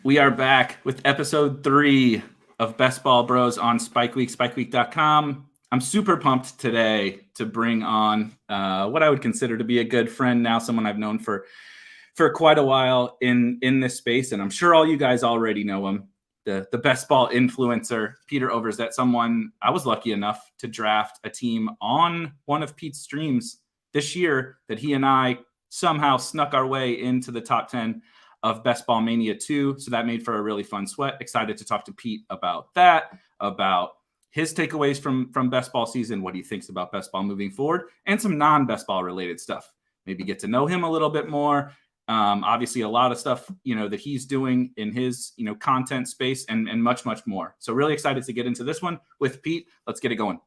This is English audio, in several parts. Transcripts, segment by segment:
We are back with episode 3 of Best Ball Bros on Spike Week, spikeweek.com. I'm super pumped today to bring on what I would consider to be a good friend now, someone I've known for quite a while in this space, and I'm sure all you guys already know him, the best ball influencer, Peter Overzet, someone I was lucky enough to draft a team on one of Pete's streams this year that he and I somehow snuck our way into the top 10 of Best Ball Mania 2. So that made for a really fun sweat. Excited to talk to Pete about that, about his takeaways from Best Ball season, what he thinks about Best Ball moving forward, and some non-Best Ball related stuff. Maybe get to know him a little bit more. Obviously a lot of stuff, that he's doing in his, content space and much, much more. So really excited to get into this one with Pete. Let's get it going.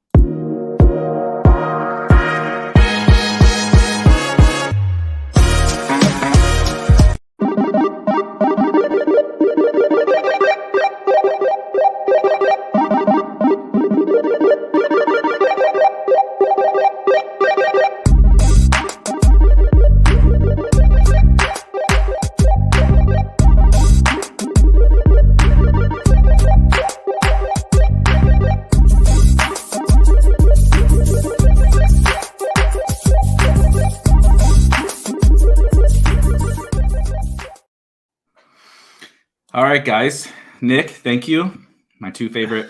All right, guys. Nick, thank you. My two favorite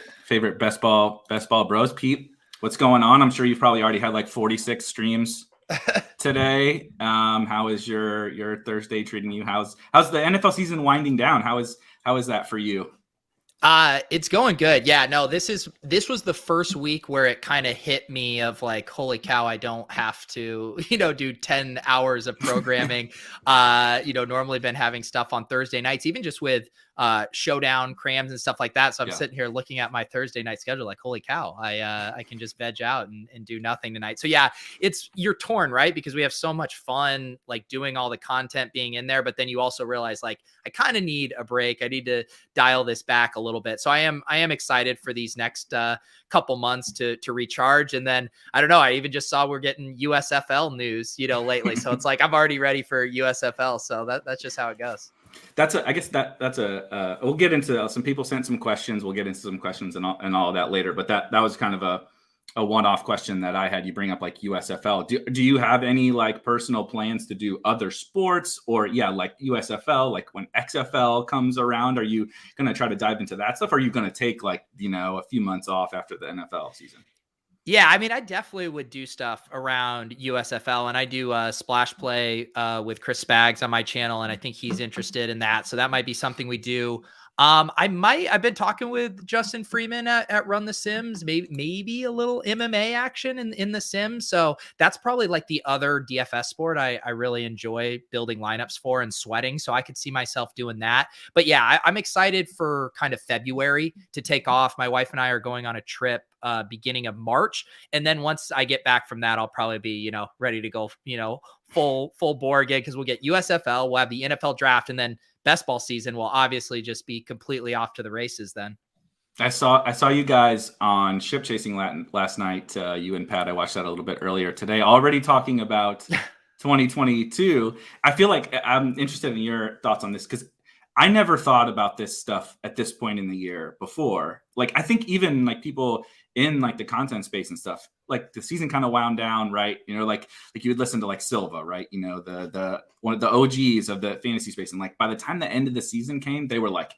best ball bros. Pete, what's going on? I'm sure you've probably already had like 46 streams today. How is your Thursday treating you? How's the NFL season winding down? How is that for you? It's going good. Yeah, no, this was the first week where it kind of hit me of like, holy cow, I don't have to, do 10 hours of programming. Normally been having stuff on Thursday nights, even just with showdown crams and stuff like that. So I'm sitting here looking at my Thursday night schedule, like, holy cow, I can just veg out and do nothing tonight. So yeah, you're torn, right? Because we have so much fun, like doing all the content being in there, but then you also realize like, I kind of need a break. I need to dial this back a little bit. So I am excited for these next couple months to recharge. And then I don't know, I even just saw we're getting USFL news, lately. So it's like, I'm already ready for USFL. So that's just how it goes. We'll get into some people sent some questions. We'll get into some questions and all of that later. But that was kind of a one-off question that I had. You bring up like USFL. Do you have any like personal plans to do other sports or like USFL, like when XFL comes around, are you going to try to dive into that stuff? Or are you going to take like, a few months off after the NFL season? Yeah, I mean, I definitely would do stuff around USFL, and I do splash play with Chris Spags on my channel, and I think he's interested in that. So that might be something we do. I've been talking with Justin Freeman at Run the Sims, maybe a little MMA action in the Sims. So that's probably like the other DFS sport I really enjoy building lineups for and sweating. So I could see myself doing that. But yeah, I'm excited for kind of February to take off. My wife and I are going on a trip beginning of March. And then once I get back from that, I'll probably be, ready to go, full bore again, because we'll get USFL, we'll have the NFL draft, and then best ball season will obviously just be completely off to the races then. I saw you guys on Ship Chasing last night. You and Pat, I watched that a little bit earlier today, already talking about 2022. I feel like I'm interested in your thoughts on this because I never thought about this stuff at this point in the year before. Like, I think even like people in like the content space and stuff, like the season kind of wound down, right? Like you would listen to like Silva, right? The one of the OGs of the fantasy space. And like, by the time the end of the season came, they were like,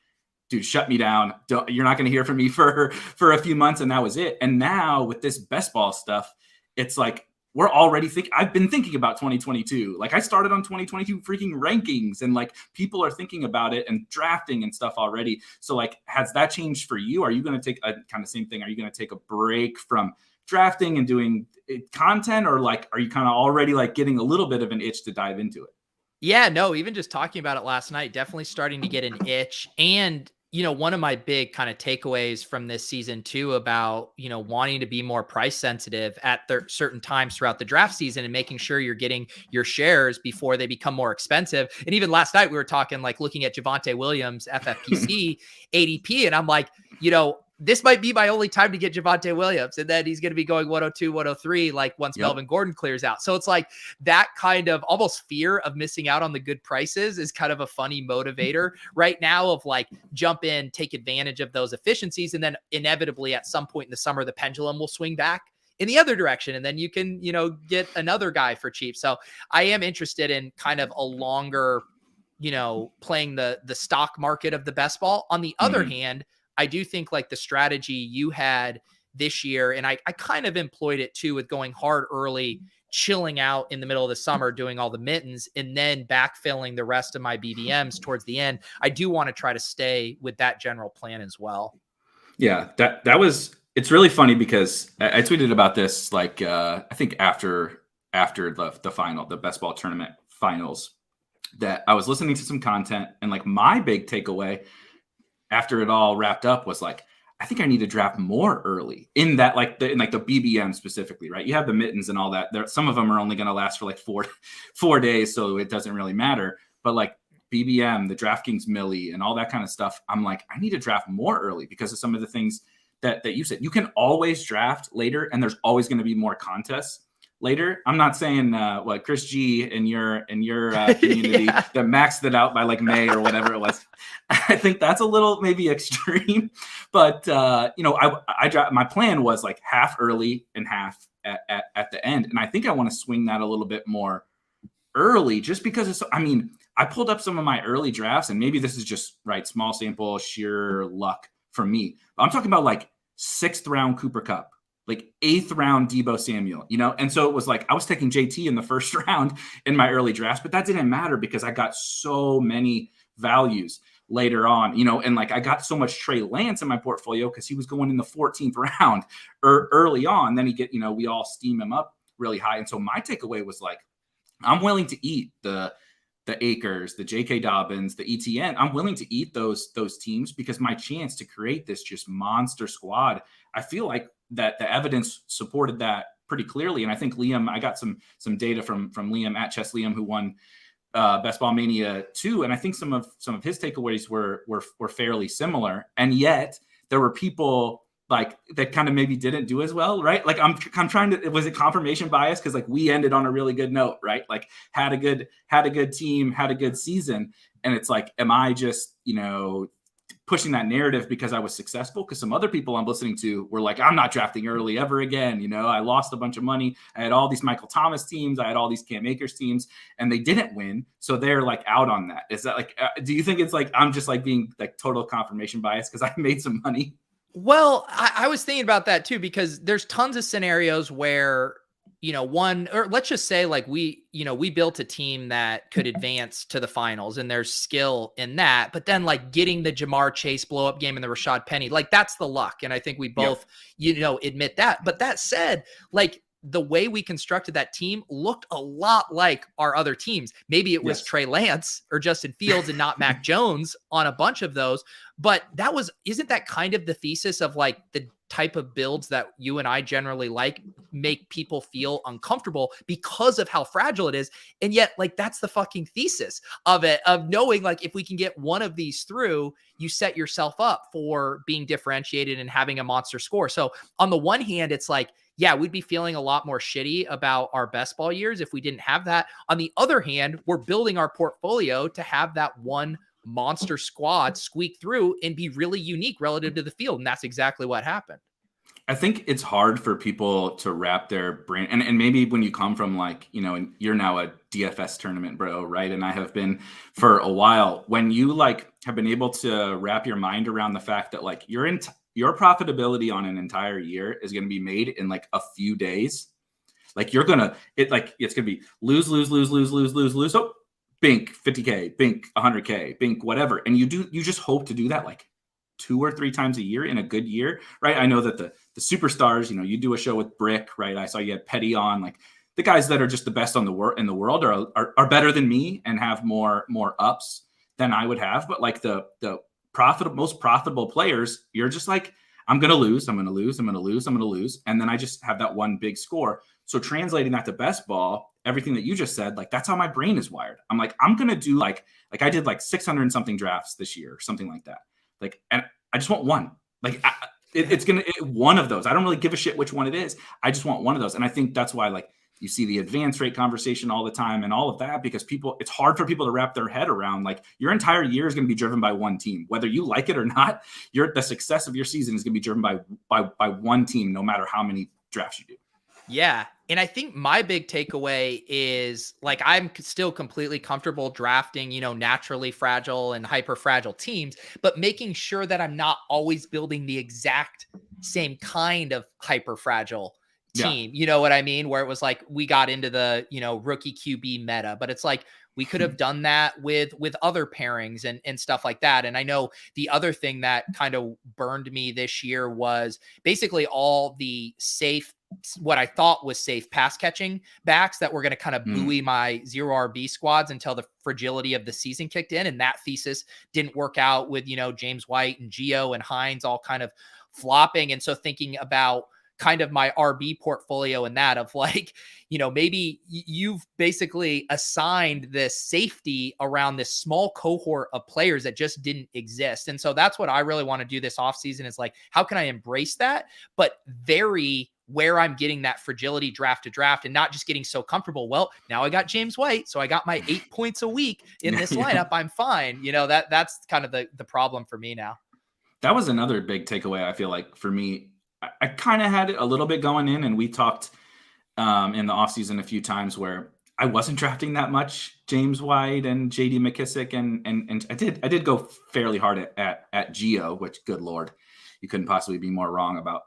dude, shut me down. You're not going to hear from me for a few months. And that was it. And now with this best ball stuff, it's like, we're already I've been thinking about 2022. Like I started on 2022 freaking rankings and like people are thinking about it and drafting and stuff already. So like, has that changed for you? Are you going to take a kind of same thing? Are you going to take a break from drafting and doing content, or like, are you kind of already like getting a little bit of an itch to dive into it? Yeah, no, even just talking about it last night, definitely starting to get an itch. And one of my big kind of takeaways from this season too about, wanting to be more price sensitive at certain times throughout the draft season and making sure you're getting your shares before they become more expensive. And even last night we were talking, like looking at Javonte Williams, FFPC, ADP. And I'm like, this might be my only time to get Javonte Williams. And then he's going to be going 102, 103, like once Melvin Gordon clears out. So it's like that kind of almost fear of missing out on the good prices is kind of a funny motivator right now of like jump in, take advantage of those efficiencies. And then inevitably at some point in the summer, the pendulum will swing back in the other direction. And then you can, get another guy for cheap. So I am interested in kind of a longer, playing the stock market of the best ball. On the other hand, I do think like the strategy you had this year, and I kind of employed it too with going hard early, chilling out in the middle of the summer, doing all the mittens, and then backfilling the rest of my BBMs towards the end. I do want to try to stay with that general plan as well. Yeah, it's really funny because I tweeted about this, like, I think after the best ball tournament finals, that I was listening to some content, and like my big takeaway after it all wrapped up was like, I think I need to draft more early in that, like the BBM specifically, right? You have the mittens and all that. Some of them are only going to last for like four days, so it doesn't really matter. But like BBM, the DraftKings Millie, and all that kind of stuff, I'm like, I need to draft more early because of some of the things that you said. You can always draft later, and there's always going to be more contests later. I'm not saying what Chris G in your community that maxed it out by like May or whatever it was. I think that's a little maybe extreme, but my plan was like half early and half at the end, and I think I want to swing that a little bit more early, just because I pulled up some of my early drafts, and maybe this is just small sample, sheer luck for me. But I'm talking about like 6th round Cooper Kupp, like 8th round Deebo Samuel, And so it was like, I was taking JT in the first round in my early drafts, but that didn't matter because I got so many values later on, and like I got so much Trey Lance in my portfolio because he was going in the 14th round or early on. Then we all steam him up really high. And so my takeaway was like, I'm willing to eat the Akers, the J.K. Dobbins, the ETN. I'm willing to eat those teams because my chance to create this just monster squad, I feel like that the evidence supported that pretty clearly. And I think Liam, I got some data from Liam at Chess Liam, who won Best Ball Mania 2. And I think some of his takeaways were fairly similar. And yet there were people like that kind of maybe didn't do as well, right? Like I'm trying to, was it confirmation bias? Cause like we ended on a really good note, right? Like had a good team, had a good season. And it's like, am I just, pushing that narrative because I was successful? Because some other people I'm listening to were like, I'm not drafting early ever again. I lost a bunch of money. I had all these Michael Thomas teams. I had all these Cam Akers teams, and they didn't win. So they're like out on that. Is that like, do you think it's like, I'm just like being like total confirmation bias because I made some money? Well, I was thinking about that too, because there's tons of scenarios where, or let's just say like we built a team that could advance to the finals and there's skill in that, but then like getting the Jamar Chase blow up game and the Rashad Penny, like that's the luck. And I think we both, admit that. But that said, like the way we constructed that team looked a lot like our other teams. Maybe it was Trey Lance or Justin Fields and not Mac Jones on a bunch of those. But isn't that kind of the thesis of like the type of builds that you and I generally like make people feel uncomfortable because of how fragile it is? And yet like, that's the fucking thesis of it, of knowing like, if we can get one of these through, you set yourself up for being differentiated and having a monster score. So on the one hand, it's like, yeah, we'd be feeling a lot more shitty about our best ball years if we didn't have that. On the other hand, we're building our portfolio to have that one monster squad squeak through and be really unique relative to the field. And that's exactly what happened. I think it's hard for people to wrap their brain. And maybe when you come from like, and you're now a DFS tournament bro, right? And I have been for a while. When you like have been able to wrap your mind around the fact that like your profitability on an entire year is going to be made in like a few days. Like it's going to be lose. Oh, bink 50K, bink 100K, bink whatever. And you just hope to do that like 2 or 3 times a year in a good year, right? I know that the superstars, you do a show with Brick, right? I saw you had Petty on, like the guys that are just the best in the world are better than me and have more ups than I would have. But like the most profitable players, you're just like, I'm going to lose. And then I just have that one big score. So translating that to best ball, everything that you just said, like that's how my brain is wired. I'm like, I'm going to do like I did like 600 and something drafts this year or something like that. Like, and I just want one. Like It's going to one of those. I don't really give a shit which one it is. I just want one of those. And I think that's why, like, you see the advance rate conversation all the time and all of that, because it's hard for people to wrap their head around, like, your entire year is going to be driven by one team, whether you like it or not. The success of your season is going to be driven by one team, no matter how many drafts you do. Yeah. And I think my big takeaway is, like, I'm still completely comfortable drafting, naturally fragile and hyper fragile teams, but making sure that I'm not always building the exact same kind of hyper fragile team. You know what I mean? Where it was like, we got into the, rookie QB meta, but it's like, we could have done that with other pairings and stuff like that. And I know the other thing that kind of burned me this year was basically all the safe, what I thought was safe pass catching backs that were going to kind of buoy my 0 RB squads until the fragility of the season kicked in. And that thesis didn't work out with, James White and Gio and Hines all kind of flopping. And so thinking about kind of my RB portfolio and that of, like, maybe you've basically assigned this safety around this small cohort of players that just didn't exist. And so that's what I really want to do this offseason, is like, how can I embrace that, but vary where I'm getting that fragility draft to draft, and not just getting so comfortable. Well, now I got James White, so I got my 8 points a week in this lineup. I'm fine. That's kind of the problem for me now. That was another big takeaway. I feel like for me, I kind of had it a little bit going in, and we talked in the offseason a few times where I wasn't drafting that much James White and JD McKissick, and I did go fairly hard at Gio, which, good Lord, you couldn't possibly be more wrong about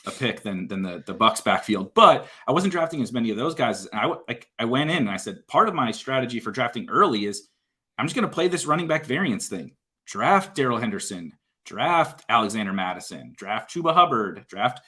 a pick than the Bucs backfield. But I wasn't drafting as many of those guys. And I went in and I said, part of my strategy for drafting early is I'm just going to play this running back variance thing. Draft Darrell Henderson, draft Alexander Madison, draft Chuba Hubbard,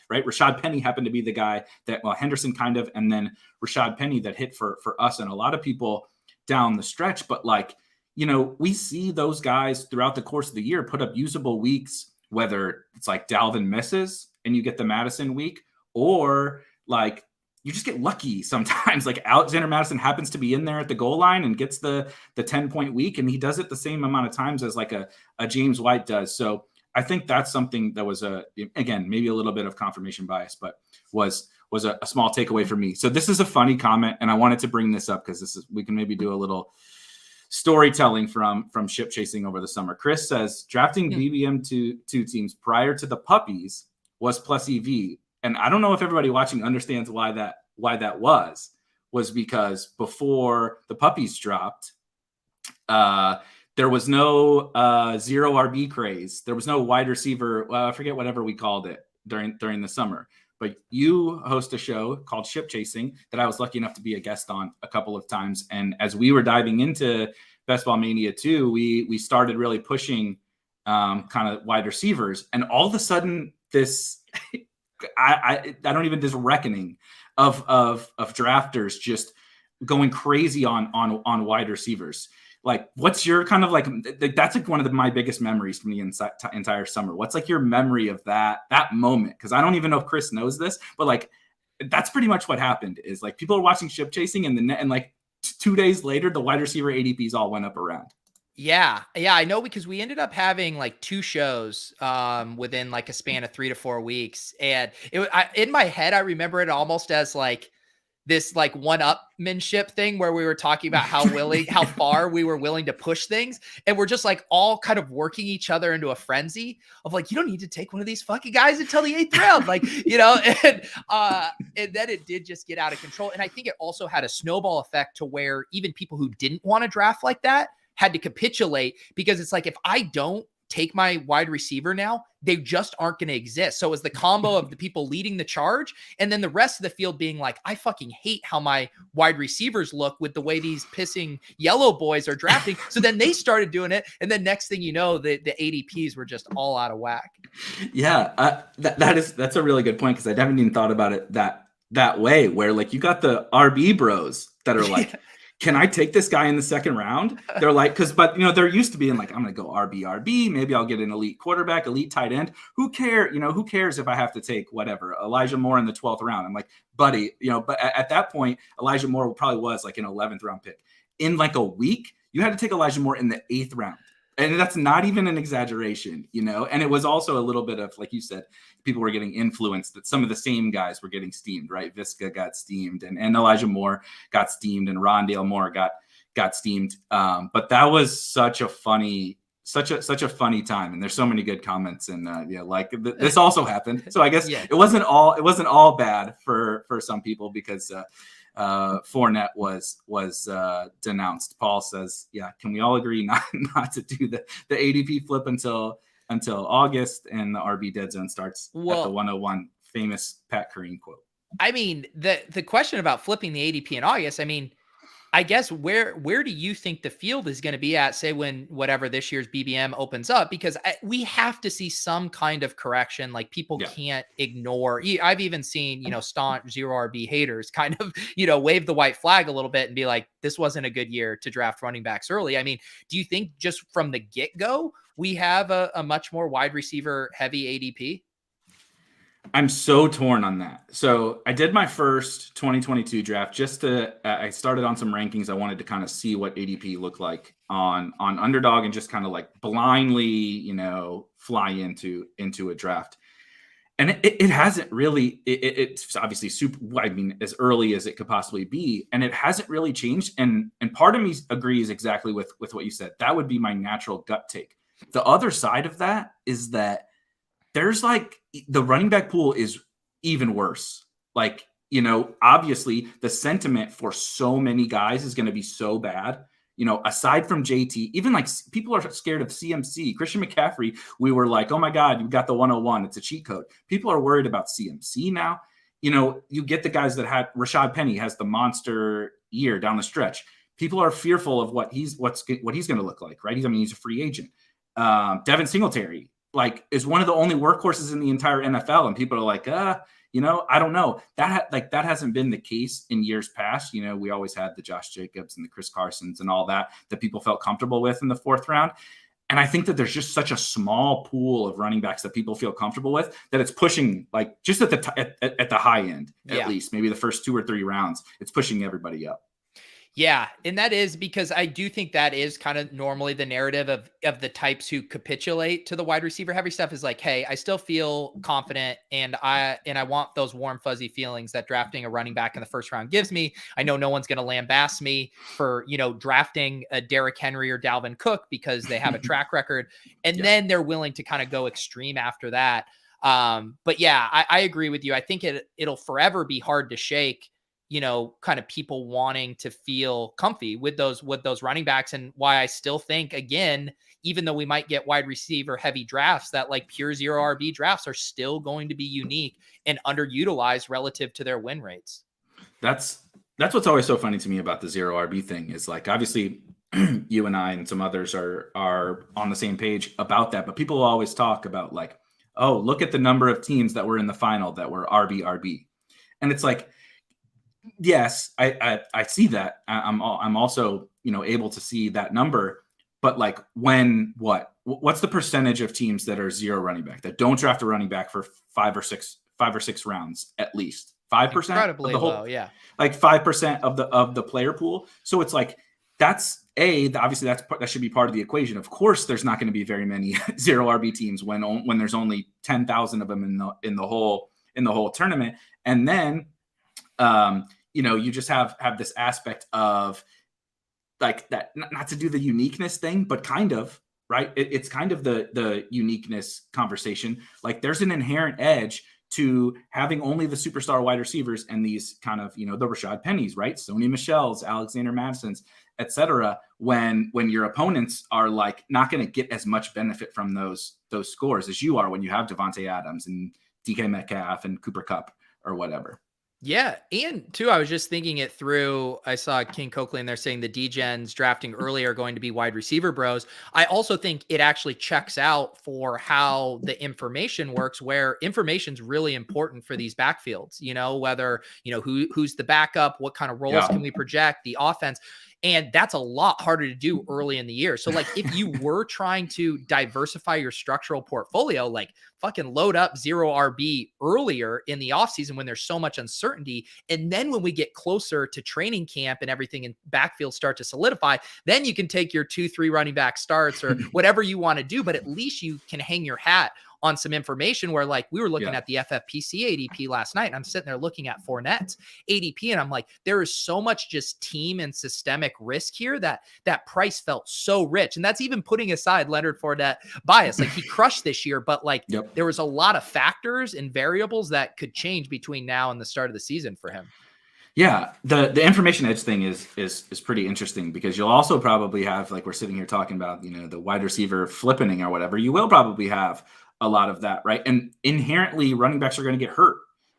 right? Rashad Penny happened to be the guy that, well, Henderson kind of, and then Rashad Penny that hit for us and a lot of people down the stretch. But, like, we see those guys throughout the course of the year put up usable weeks, whether it's like Dalvin misses and you get the Madison week, or like you just get lucky sometimes. Like Alexander Madison happens to be in there at the goal line and gets the 10-point week, and he does it the same amount of times as like a James White does. So I think that's something that was again, maybe a little bit of confirmation bias, but was a small takeaway for me. So this is a funny comment, and I wanted to bring this up because we can maybe do a little storytelling from ship chasing over the summer. Chris says drafting BBM two teams prior to the puppies was plus EV. And I don't know if everybody watching understands why that was because before the puppies dropped, there was no 0 RB craze. There was no wide receiver. I forget whatever we called it during the summer. But you host a show called Ship Chasing that I was lucky enough to be a guest on a couple of times. And as we were diving into Best Ball Mania 2, we started really pushing kind of wide receivers. And all of a sudden, this I don't even this reckoning of drafters just going crazy on wide receivers. Like, what's your kind of like that's like one of my biggest memories from the entire summer. What's like your memory of that moment? Because I don't even know if Chris knows this, but like that's pretty much what happened. Is like people are watching Ship Chasing, and like 2 days later, the wide receiver ADPs all went up around. Yeah, I know, because we ended up having like 2 shows within like a span of 3 to 4 weeks, and in my head I remember it almost as like this like one-upmanship thing where we were talking about how far we were willing to push things, and we're just like all kind of working each other into a frenzy of like, you don't need to take one of these fucking guys until the 8th round, like, and then it did just get out of control. And I think it also had a snowball effect to where even people who didn't want to draft like that had to capitulate, because it's like, if I don't take my wide receiver now, they just aren't going to exist. So it was the combo of the people leading the charge and then the rest of the field being like, I fucking hate how my wide receivers look with the way these pissing yellow boys are drafting. So then they started doing it. And then next thing you know, the ADPs were just all out of whack. Yeah, that's a really good point, because I haven't even thought about it that way, where like you got the RB bros that are like, can I take this guy in the second round? They're like, but they're used to being like, I'm going to go RB. Maybe I'll get an elite quarterback, elite tight end. Who cares if I have to take whatever, Elijah Moore in the 12th round? I'm like, buddy, but at that point, Elijah Moore probably was like an 11th round pick. In like a week, you had to take Elijah Moore in the 8th round. And that's not even an exaggeration, you know? And it was also a little bit of, like you said, people were getting influenced, that some of the same guys were getting steamed, right? Visca got steamed, and Elijah Moore got steamed, and Rondale Moore got steamed. But that was such a funny time, and there's so many good comments, and this also happened. So I guess it wasn't all bad for some people, because Fournette was denounced. Paul says, yeah, can we all agree not to do the ADP flip until August, and the RB dead zone starts at the 101, famous Pat Kareem quote. I mean, the question about flipping the ADP in August, I mean, I guess where do you think the field is going to be at, say, when whatever this year's BBM opens up? Because we have to see some kind of correction. Like, people can't ignore. I've even seen, staunch zero RB haters kind of, wave the white flag a little bit and be like, this wasn't a good year to draft running backs early. I mean, do you think just from the get-go, we have a much more wide receiver heavy ADP? I'm so torn on that. So I did my first 2022 draft I started on some rankings. I wanted to kind of see what ADP looked like on Underdog, and just kind of like blindly, fly into a draft. And it hasn't really, it's obviously as early as it could possibly be. And it hasn't really changed. And part of me agrees exactly with what you said. That would be my natural gut take. The other side of that is that there's the running back pool is even worse. Obviously the sentiment for so many guys is going to be so bad. Aside from JT, even people are scared of CMC. Christian McCaffrey, we were like, oh my God, you got the 101. It's a cheat code. People are worried about CMC now. You get the guys that had Rashad Penny has the monster year down the stretch. People are fearful of what he's going to look like, right? He's a free agent. Devin Singletary, is one of the only workhorses in the entire NFL, and people are like, I don't know. That hasn't been the case in years past. We always had the Josh Jacobs and the Chris Carsons and all that people felt comfortable with in the 4th round. And I think that there's just such a small pool of running backs that people feel comfortable with, that it's pushing, just at the high end, at least maybe the first 2 or 3 rounds, it's pushing everybody up. Yeah. And that is because I do think that is kind of normally the narrative of the types who capitulate to the wide receiver heavy stuff, is like, hey, I still feel confident, and I want those warm, fuzzy feelings that drafting a running back in the 1st round gives me. I know no one's going to lambast me for, drafting a Derrick Henry or Dalvin Cook because they have a track record. And then they're willing to kind of go extreme after that. But yeah, I agree with you. I think it'll forever be hard to shake, kind of people wanting to feel comfy with those running backs. And why I still think, again, even though we might get wide receiver heavy drafts, that pure zero RB drafts are still going to be unique and underutilized relative to their win rates. That's what's always so funny to me about the zero RB thing, is obviously you and I and some others are on the same page about that, but people always talk about oh, look at the number of teams that were in the final that were RB. And it's yes, I see that. I'm also, able to see that number, but what's the percentage of teams that are zero running back, that don't draft a running back for 5 or 6 rounds, at least 5%? Incredibly of the whole, low, yeah. 5% of the player pool. So it's that's obviously that should be part of the equation. Of course, there's not going to be very many zero RB teams when there's only 10,000 of them in the whole tournament. And then you just have this aspect of that, not to do the uniqueness thing, but kind of, right? It's kind of the uniqueness conversation. There's an inherent edge to having only the superstar wide receivers and these kind of, the Rashad Pennies, right? Sony Michel's, Alexander Madison's, etc. When your opponents are not going to get as much benefit from those scores as you are when you have Devontae Adams and DK Metcalf and Cooper Kupp or whatever. Yeah. And too, I was just thinking it through. I saw King Coakley in there saying the D-gens drafting early are going to be wide receiver bros. I also think it actually checks out for how the information works, where information's really important for these backfields, whether, who's the backup, what kind of roles can we project, the offense. And that's a lot harder to do early in the year. So like if you were trying to diversify your structural portfolio, like fucking load up zero RB earlier in the offseason when there's so much uncertainty. And then when we get closer to training camp and everything in backfield start to solidify, then you can take your 2-3 running back starts or whatever you want to do. But at least you can hang your hat on some information where like we were looking at the FFPC ADP last night and I'm sitting there looking at Fournette's ADP and I'm like, there is so much just team and systemic risk here that price felt so rich. And that's even putting aside Leonard Fournette bias. Like he crushed this year, but like there was a lot of factors and variables that could change between now and the start of the season for him. Yeah, the information edge thing is pretty interesting because you'll also probably have, like we're sitting here talking about, the wide receiver flipping or whatever. You will probably have a lot of that, right? And inherently, running backs are going to get hurt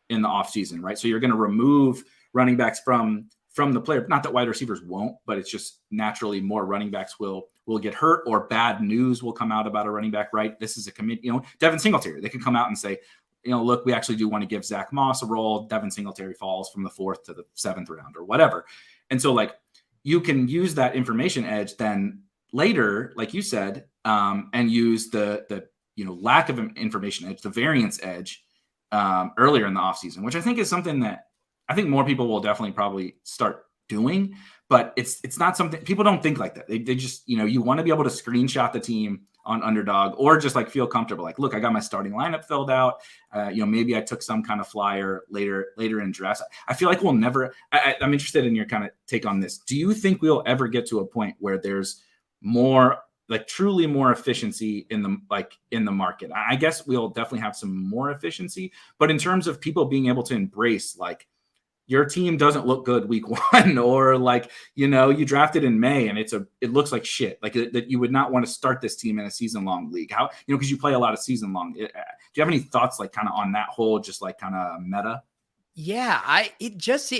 in the offseason, right? So you're going to remove running backs from the player. Not that wide receivers won't, but it's just naturally more running backs will get hurt or bad news will come out about a running back, right? This is a commit, Devin Singletary. They can come out and say, look, we actually do want to give Zach Moss a role. Devin Singletary falls from the 4th to the 7th round or whatever. And so like you can use that information edge then later, like you said, and use the lack of information edge, the variance edge earlier in the offseason, which I think is something that I think more people will definitely probably start doing, but it's not something people don't think like that. They just, you want to be able to screenshot the team on Underdog or just like feel comfortable. Like, look, I got my starting lineup filled out. Maybe I took some kind of flyer later in drafts. I feel like we'll never, I'm interested in your kind of take on this. Do you think we'll ever get to a point where there's more, like truly more efficiency in the market? I guess we'll definitely have some more efficiency, but in terms of people being able to embrace, like, your team doesn't look good week 1, or like, you drafted in May and it looks like shit. Like that you would not want to start this team in a season long league. How, because you play a lot of season long. Do you have any thoughts like kind of on that whole, just like kind of meta? Yeah,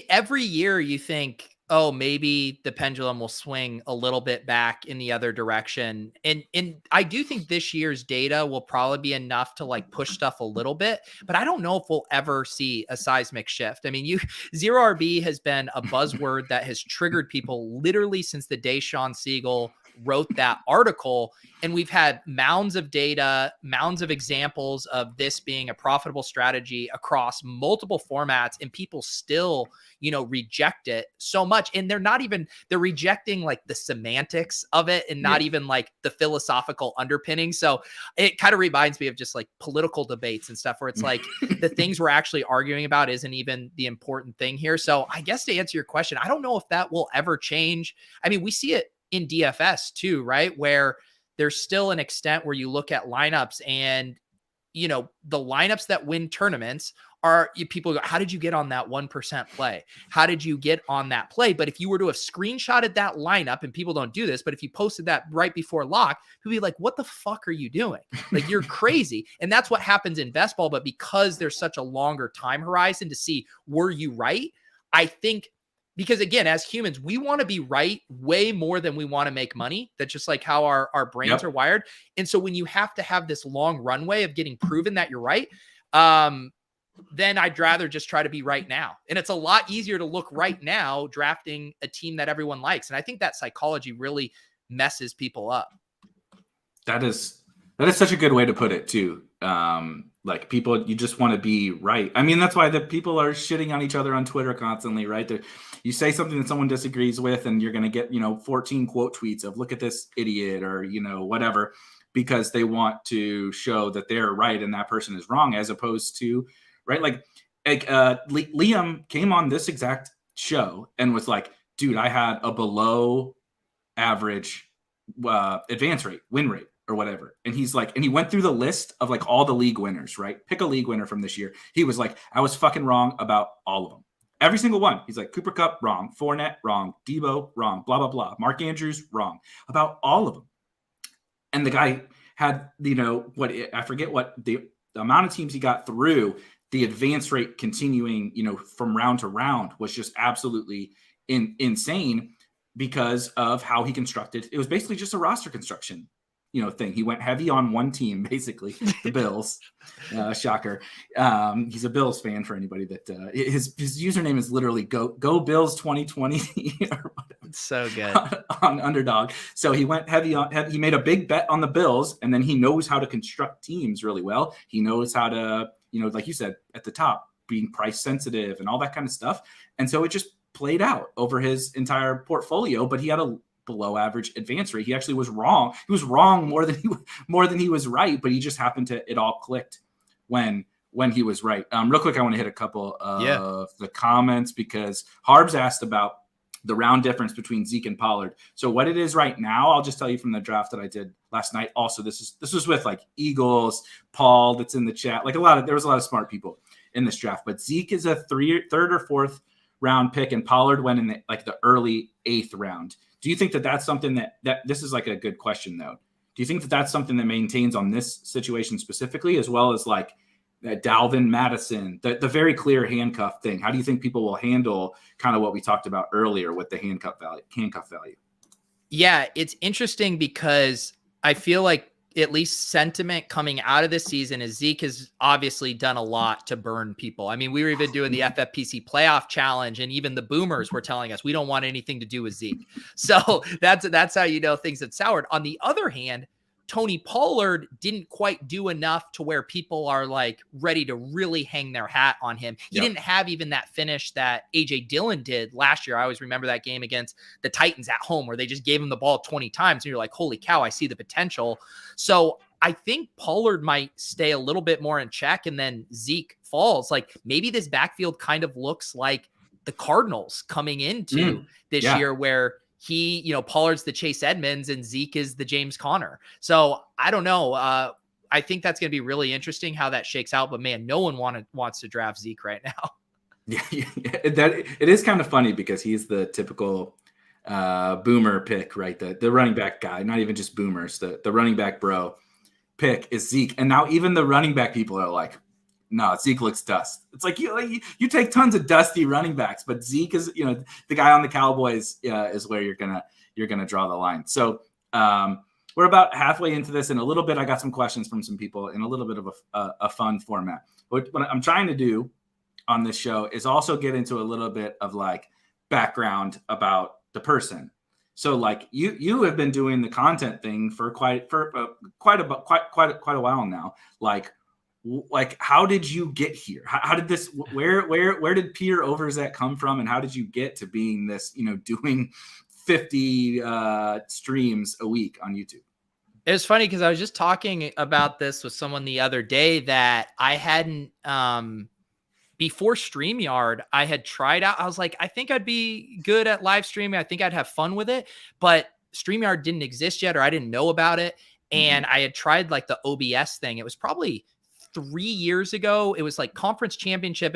every year you think, oh, maybe the pendulum will swing a little bit back in the other direction. And I do think this year's data will probably be enough to like push stuff a little bit, but I don't know if we'll ever see a seismic shift. I mean, zero RB has been a buzzword that has triggered people literally since the day Sean Siegel wrote that article. And we've had mounds of data, mounds of examples of this being a profitable strategy across multiple formats, and people still, reject it so much. And they're rejecting like the semantics of it and not even like the philosophical underpinning. So it kind of reminds me of just like political debates and stuff where it's like the things we're actually arguing about isn't even the important thing here. So I guess to answer your question, I don't know if that will ever change. I mean, we see it in DFS too, right? Where there's still an extent where you look at lineups and, the lineups that win tournaments are people go, how did you get on that 1% play? How did you get on that play? But if you were to have screenshotted that lineup, and people don't do this, but if you posted that right before lock, people be like, what the fuck are you doing? Like, you're crazy. And that's what happens in best ball. But because there's such a longer time horizon to see, were you right? I think, because again, as humans, we want to be right way more than we want to make money. That's just like how our brains are wired. And so when you have to have this long runway of getting proven that you're right, then I'd rather just try to be right now. And it's a lot easier to look right now drafting a team that everyone likes. And I think that psychology really messes people up. That is such a good way to put it too. Like people, you just want to be right. I mean, that's why the people are shitting on each other on Twitter constantly, right? You say something that someone disagrees with and you're going to get, 14 quote tweets of look at this idiot or, whatever, because they want to show that they're right and that person is wrong, as opposed to, right? Like Liam came on this exact show and was like, dude, I had a below average advance rate, win rate, or whatever. And he's like, and he went through the list of like all the league winners, right? Pick a league winner from this year. He was like, I was fucking wrong about all of them. Every single one. He's like, Cooper Kupp, wrong. Fournette, wrong. Debo, wrong. Blah, blah, blah. Mark Andrews, wrong. About all of them. And the guy had, I forget what the amount of teams he got through, the advance rate continuing, from round to round was just absolutely insane because of how he constructed. It was basically just a roster construction thing. He went heavy on one team, basically, the Bills. Shocker. He's a Bills fan for anybody that his username is literally Go Bills 2020 or whatever. It's so good on Underdog. So he went heavy on. He made a big bet on the Bills, and then he knows how to construct teams really well. He knows how to, like you said at the top, being price sensitive and all that kind of stuff. And so it just played out over his entire portfolio. But he had a below average advance rate. He actually was wrong. He was wrong more than he was right, but he just happened to, it all clicked when he was right. Real quick, I want to hit a couple of the comments, because Harbs asked about the round difference between Zeke and Pollard. So what it is right now, I'll just tell you from the draft that I did last night. Also, this was with like Eagles, Paul that's in the chat, like there was a lot of smart people in this draft, but Zeke is a third or fourth round pick, and Pollard went in the early 8th round. Do you think that that's something that this is like a good question though? Do you think that that's something that maintains on this situation specifically, as well as like Dalvin Madison, the very clear handcuff thing? How do you think people will handle kind of what we talked about earlier with the handcuff value? Yeah, it's interesting because I feel like at least sentiment coming out of this season is Zeke has obviously done a lot to burn people. I mean, we were even doing the FFPC playoff challenge, and even the boomers were telling us we don't want anything to do with Zeke. So that's how things have soured. On the other hand, Tony Pollard didn't quite do enough to where people are like ready to really hang their hat on him. He didn't have even that finish that AJ Dillon did last year. I always remember that game against the Titans at home where they just gave him the ball 20 times. And you're like, holy cow, I see the potential. So I think Pollard might stay a little bit more in check, and then Zeke falls. Like maybe this backfield kind of looks like the Cardinals coming into this year, where Pollard's the Chase Edmonds and Zeke is the James Conner. So I don't know. I think that's going to be really interesting how that shakes out. But man, no one wants to draft Zeke right now. Yeah, it is kind of funny because he's the typical boomer pick, right? The running back guy, not even just boomers. The running back bro pick is Zeke, and now even the running back people are like, no, Zeke looks dust. It's like you take tons of dusty running backs, but Zeke is the guy on the Cowboys is where you're gonna draw the line. So we're about halfway into this, and a little bit I got some questions from some people in a little bit of a fun format. What I'm trying to do on this show is also get into a little bit of like background about the person. So like you have been doing the content thing for quite a while now. Like how did you get here? How did this, where did Peter Overzet come from? And how did you get to being this, doing 50 streams a week on YouTube? It was funny because I was just talking about this with someone the other day that I hadn't, before StreamYard, I had tried out. I was like, I think I'd be good at live streaming. I think I'd have fun with it, but StreamYard didn't exist yet, or I didn't know about it. And I had tried like the OBS thing. It was probably 3 years ago. It was like conference championship.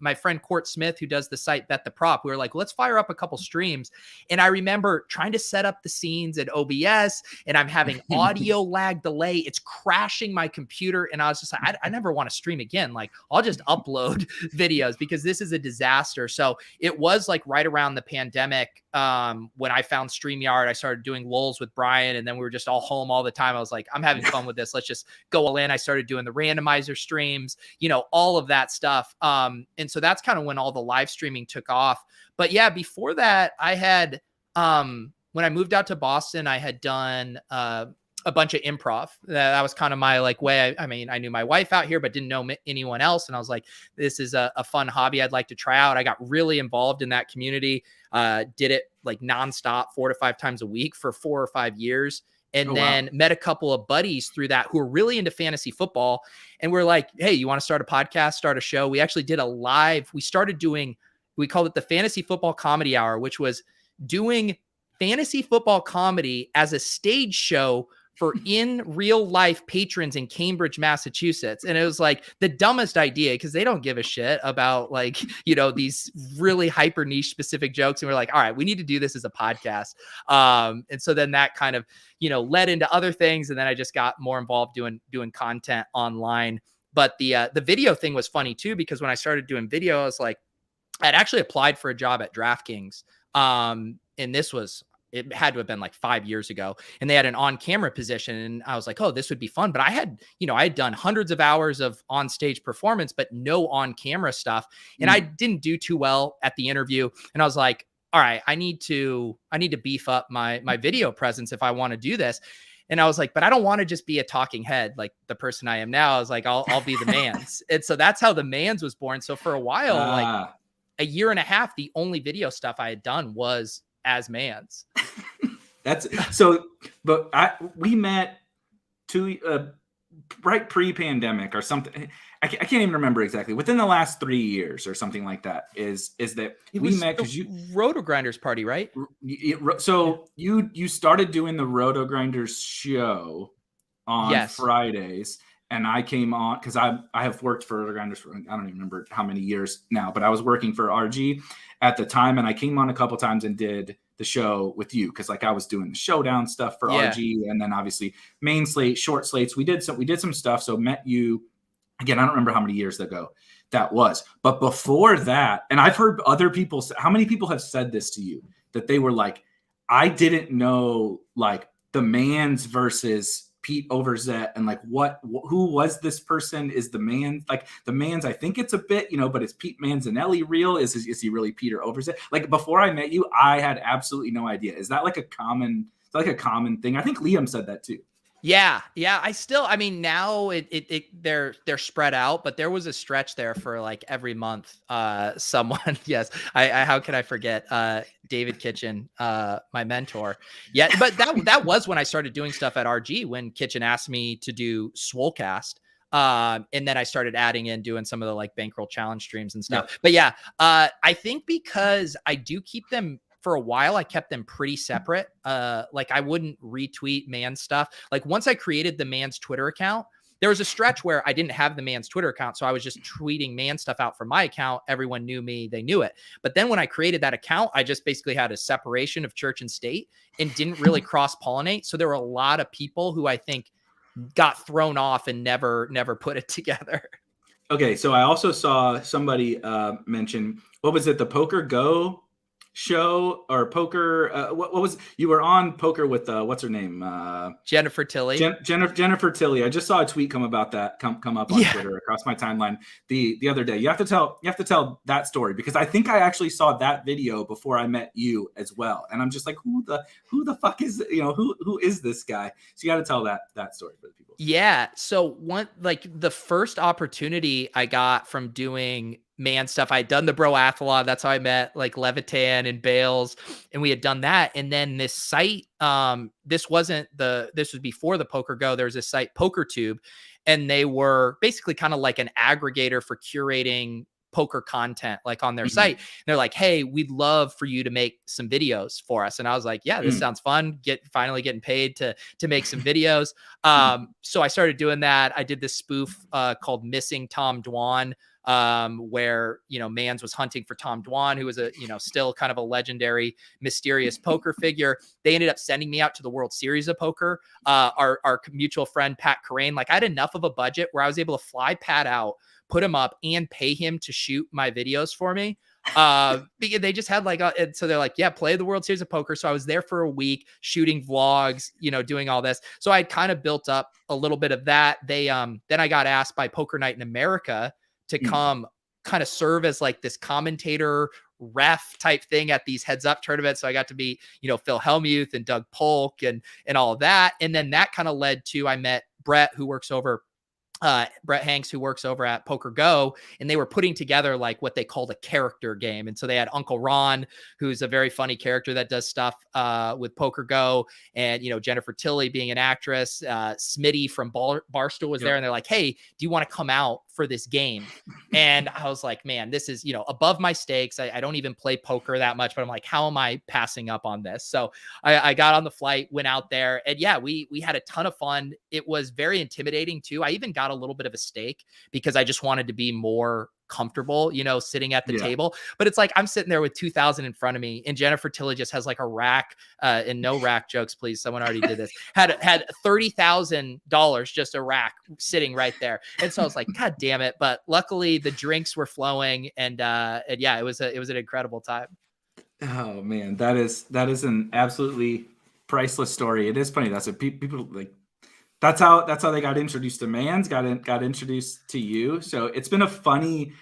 My friend Court Smith, who does the site Bet the Prop, we were like, let's fire up a couple streams. And I remember trying to set up the scenes at OBS, and I'm having audio lag delay. It's crashing my computer. And I was just like, I never want to stream again. Like I'll just upload videos because this is a disaster. So it was like right around the pandemic when I found StreamYard. I started doing lulls with Brian, and then we were just all home all the time. I was like, I'm having fun with this. Let's just go all in. I started doing the randomizer streams, all of that stuff. And so that's kind of when all the live streaming took off. But yeah, before that, I had, when I moved out to Boston, I had done a bunch of improv. That was kind of my like way. I mean, I knew my wife out here, but didn't know anyone else. And I was like, this is a fun hobby I'd like to try out. I got really involved in that community, did it like nonstop 4 to 5 times a week for 4 or 5 years. And then met a couple of buddies through that who were really into fantasy football. And we're like, hey, you want to start a podcast, start a show? We actually did a live. We started doing, we called it the Fantasy Football Comedy Hour, which was doing fantasy football comedy as a stage show for in real life patrons in Cambridge, Massachusetts. And it was like the dumbest idea because they don't give a shit about like, these really hyper niche specific jokes. And we're like, all right, we need to do this as a podcast. And so then that kind of, led into other things. And then I just got more involved doing content online. But the video thing was funny too, because when I started doing video, I was like, I'd actually applied for a job at DraftKings. And this was, it had to have been like 5 years ago, and they had an on-camera position, and I was like, oh, this would be fun. But I had done hundreds of hours of on-stage performance, but no on-camera stuff, and I didn't do too well at the interview. And I was like, all right, I need to beef up my video presence if I want to do this. And I was like, but I don't want to just be a talking head like the person I am now. I was like, I'll be the Mans. And so that's how the Mans was born. So for a while, like a year and a half, the only video stuff I had done was as Mans. That's so, but we met right pre-pandemic or something. I can't even remember exactly. Within the last 3 years or something like that is that we met because you Roto Grinders party, right? So you started doing the Roto Grinders show on Fridays, and I came on because I have worked for Roto Grinders for, I don't even remember how many years now, but I was working for RG at the time, and I came on a couple times and did the show with you because like I was doing the showdown stuff for RG, and then obviously main slate, short slates. We did some stuff. So met you again. I don't remember how many years ago that was, but before that, and I've heard other people say, how many people have said this to you that they were like, I didn't know like the Mans versus Pete Overzet and like who was this person? Is the man like the Mans? I think it's a bit, but is Pete Manzanelli real? Is he really Peter Overzet? Like before I met you, I had absolutely no idea. Is that like a common thing? I think Liam said that too. Yeah. I mean, now they're spread out, but there was a stretch there for like every month. Someone, yes, how can I forget? David Kitchen, my mentor. Yeah, but that was when I started doing stuff at RG when Kitchen asked me to do Swolecast. And then I started adding in doing some of the like bankroll challenge streams and stuff. Yeah. But I think because I do keep them. For a while, I kept them pretty separate. Like I wouldn't retweet Mans stuff. Like once I created the Mans Twitter account, there was a stretch where I didn't have the Mans Twitter account. So I was just tweeting Mans stuff out from my account. Everyone knew me. They knew it. But then when I created that account, I just basically had a separation of church and state and didn't really cross-pollinate. So there were a lot of people who I think got thrown off and never put it together. Okay. So I also saw somebody mention, what was it? The Poker Go show or poker what was you were on poker with what's her name, Jennifer Tilley. Jennifer Tilley. I just saw a tweet come up on Twitter across my timeline the other day. You have to tell that story because I think I actually saw that video before I met you as well, and I'm just like, who the fuck is who is this guy? So you got to tell that story for the people. Yeah. So the first opportunity I got from doing man stuff, I had done the Broathlon. That's how I met like Levitan and Bales, and we had done that. And then this site, this was before the Poker Go. There was this site, PokerTube, and they were basically kind of like an aggregator for curating poker content like on their site. And they're like, hey, we'd love for you to make some videos for us. And I was like, yeah, this sounds fun. Finally getting paid to make some videos. So I started doing that. I did this spoof called Missing Tom Dwan, where Mans was hunting for Tom Dwan, who was a still kind of a legendary, mysterious poker figure. They ended up sending me out to the World Series of Poker. Our mutual friend Pat Corain, like I had enough of a budget where I was able to fly Pat out, put him up, and pay him to shoot my videos for me. Because they just had and so they're like, yeah, play the World Series of Poker. So I was there for a week shooting vlogs, doing all this. So I kind of built up a little bit of that. They then I got asked by Poker Night in America to come kind of serve as like this commentator ref type thing at these heads up tournaments. So I got to meet, Phil Hellmuth and Doug Polk and all of that. And then that kind of led to, I met Brett Hanks, who works over at Poker Go, and they were putting together like what they called a character game. And so they had Uncle Ron, who's a very funny character that does stuff with Poker Go, and Jennifer Tilley being an actress, Smitty from Barstool was there, and they're like, hey, do you want to come out for this game? And I was like, man, this is above my stakes. I don't even play poker that much, but I'm like, how am I passing up on this? So I got on the flight, went out there, and yeah, we had a ton of fun. It was very intimidating too. I even got a little bit of a stake because I just wanted to be more comfortable, sitting at the table. But it's like I'm sitting there with 2,000 in front of me, and Jennifer Tilley just has like a rack, and no rack jokes, please. Someone already did this. Had $30,000, just a rack sitting right there. And so I was like, God damn it! But luckily the drinks were flowing, and yeah, it was an incredible time. Oh man, that is an absolutely priceless story. It is funny. That's what people like. That's how they got introduced to Mans. Got introduced to you. So it's been a funny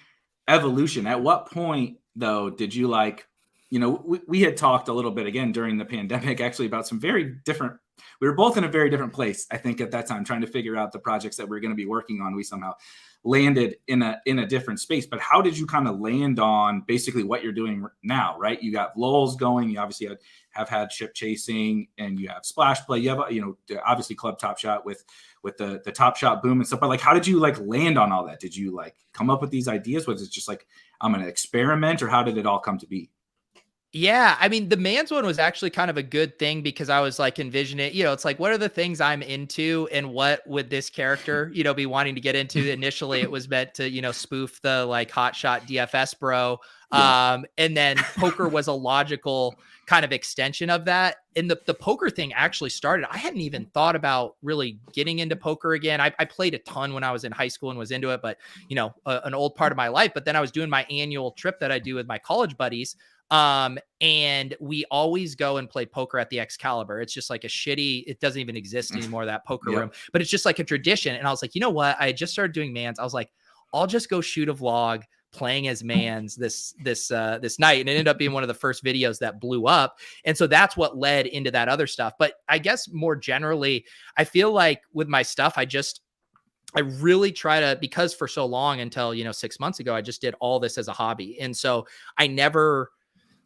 evolution. At what point though did you like? We had talked a little bit again during the pandemic, actually, about some very different. We were both in a very different place, I think, at that time, trying to figure out the projects that we are going to be working on. We somehow landed in a different space. But how did you kind of land on basically what you're doing now, right? You got Lowell's going. You obviously have had ship chasing, and you have splash play. You have obviously Club Top Shot with the Top Shot boom and stuff. But like, how did you like land on all that? Did you like come up with these ideas? Was it just like, I'm going to experiment, or how did it all come to be? Yeah, I mean, the Mans one was actually kind of a good thing because I was like envisioning, it's like, what are the things I'm into and what would this character, be wanting to get into? Initially, it was meant to, spoof the like hotshot DFS bro. Yeah. And then poker was a logical kind of extension of that. And the poker thing actually started. I hadn't even thought about really getting into poker again. I played a ton when I was in high school and was into it, but an old part of my life. But then I was doing my annual trip that I do with my college buddies. And we always go and play poker at the Excalibur. It's just like it doesn't even exist anymore, that poker room, but it's just like a tradition. And I was like, you know what? I just started doing Mans. I was like, I'll just go shoot a vlog playing as Mans this night. And it ended up being one of the first videos that blew up. And so that's what led into that other stuff. But I guess more generally, I feel like with my stuff, I really try to, because for so long until, 6 months ago, I just did all this as a hobby. And so I never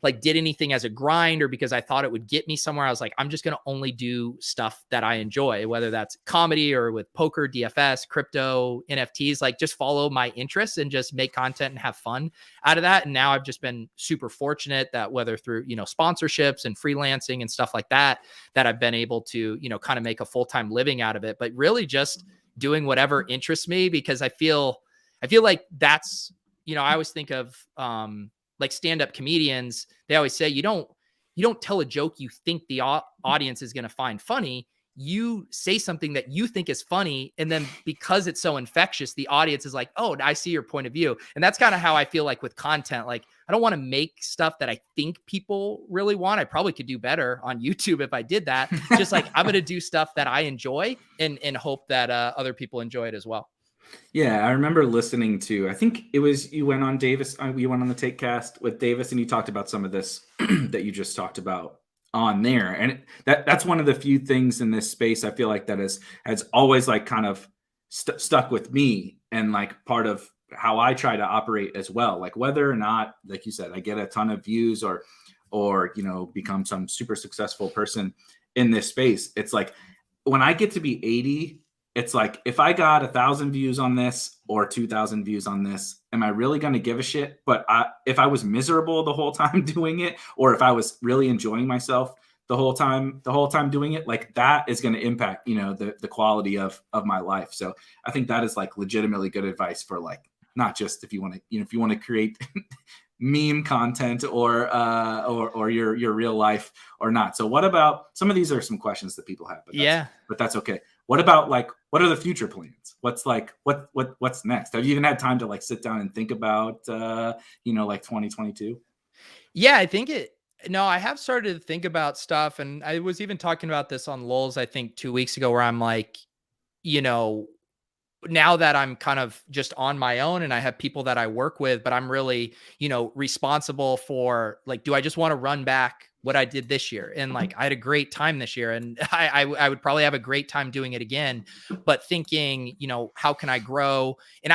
like did anything as a grind or because I thought it would get me somewhere. I was like, I'm just going to only do stuff that I enjoy, whether that's comedy or with poker, DFS, crypto, NFTs, like just follow my interests and just make content and have fun out of that. And now I've just been super fortunate that whether through, sponsorships and freelancing and stuff like that, that I've been able to, kind of make a full-time living out of it, but really just doing whatever interests me, because I feel like that's, I always think of, like stand-up comedians, they always say, you don't tell a joke you think the audience is going to find funny. You say something that you think is funny. And then because it's so infectious, the audience is like, oh, I see your point of view. And that's kind of how I feel like with content. Like, I don't want to make stuff that I think people really want. I probably could do better on YouTube if I did that. Just like, I'm going to do stuff that I enjoy and hope that other people enjoy it as well. Yeah, I remember listening to, I think it was, you went on Davis, you went on the Take Cast with Davis, and you talked about some of this that you just talked about on there. And that's one of the few things in this space I feel like that has always like kind of stuck with me, and like part of how I try to operate as well. Like whether or not, like you said, I get a ton of views or become some super successful person in this space. It's like when I get to be 80, it's like, if I got 1,000 views on this or 2,000 views on this, am I really going to give a shit? But if I was miserable the whole time doing it, or if I was really enjoying myself the whole time doing it, like that is going to impact, the quality of my life. So I think that is like legitimately good advice for like, not just if you want to, if you want to create meme content or your real life or not. So what about, some of these are some questions that people have, but that's okay. What about like, what are the future plans? What's like, what's next? Have you even had time to like sit down and think about, like 2022? Yeah, I have started to think about stuff. And I was even talking about this on Lulz, I think 2 weeks ago, where I'm like, now that I'm kind of just on my own and I have people that I work with, but I'm really, responsible for like, do I just want to run back what I did this year? And like, I had a great time this year, and I would probably have a great time doing it again, but thinking, how can I grow? And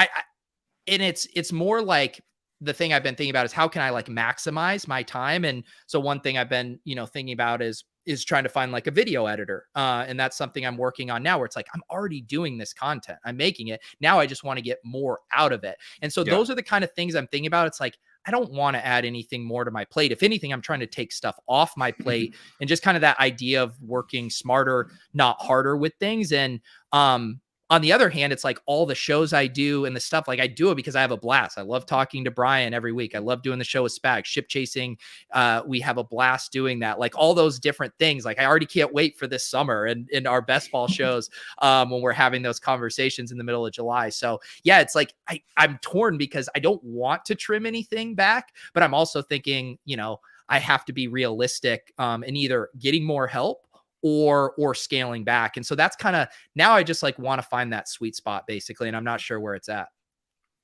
it's more like, the thing I've been thinking about is how can I like maximize my time? And so one thing I've been, thinking about is trying to find like a video editor. And that's something I'm working on now, where it's like, I'm already doing this content, I'm making it. Now I just want to get more out of it. And so those are the kind of things I'm thinking about. It's like, I don't want to add anything more to my plate. If anything, I'm trying to take stuff off my plate, and just kind of that idea of working smarter, not harder with things. And, on the other hand, it's like all the shows I do and the stuff, like I do it because I have a blast. I love talking to Brian every week. I love doing the show with Spag, ship chasing. We have a blast doing that. Like all those different things. Like I already can't wait for this summer and in our best ball shows when we're having those conversations in the middle of July. So yeah, it's like I'm torn because I don't want to trim anything back, but I'm also thinking, I have to be realistic in either getting more help or scaling back. And so that's kind of, now I just like want to find that sweet spot basically. And I'm not sure where it's at.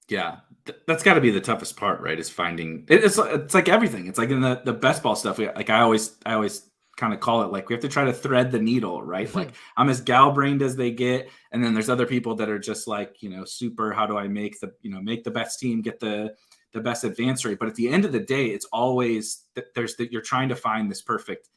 Yeah, that's got to be the toughest part, right? Is finding it's like everything. It's like in the best ball stuff. Like I always kind of call it like we have to try to thread the needle, right? Like I'm as gal brained as they get, and then there's other people that are just like super. How do I make the best team, get the best advance rate? But at the end of the day, it's always you're trying to find this perfect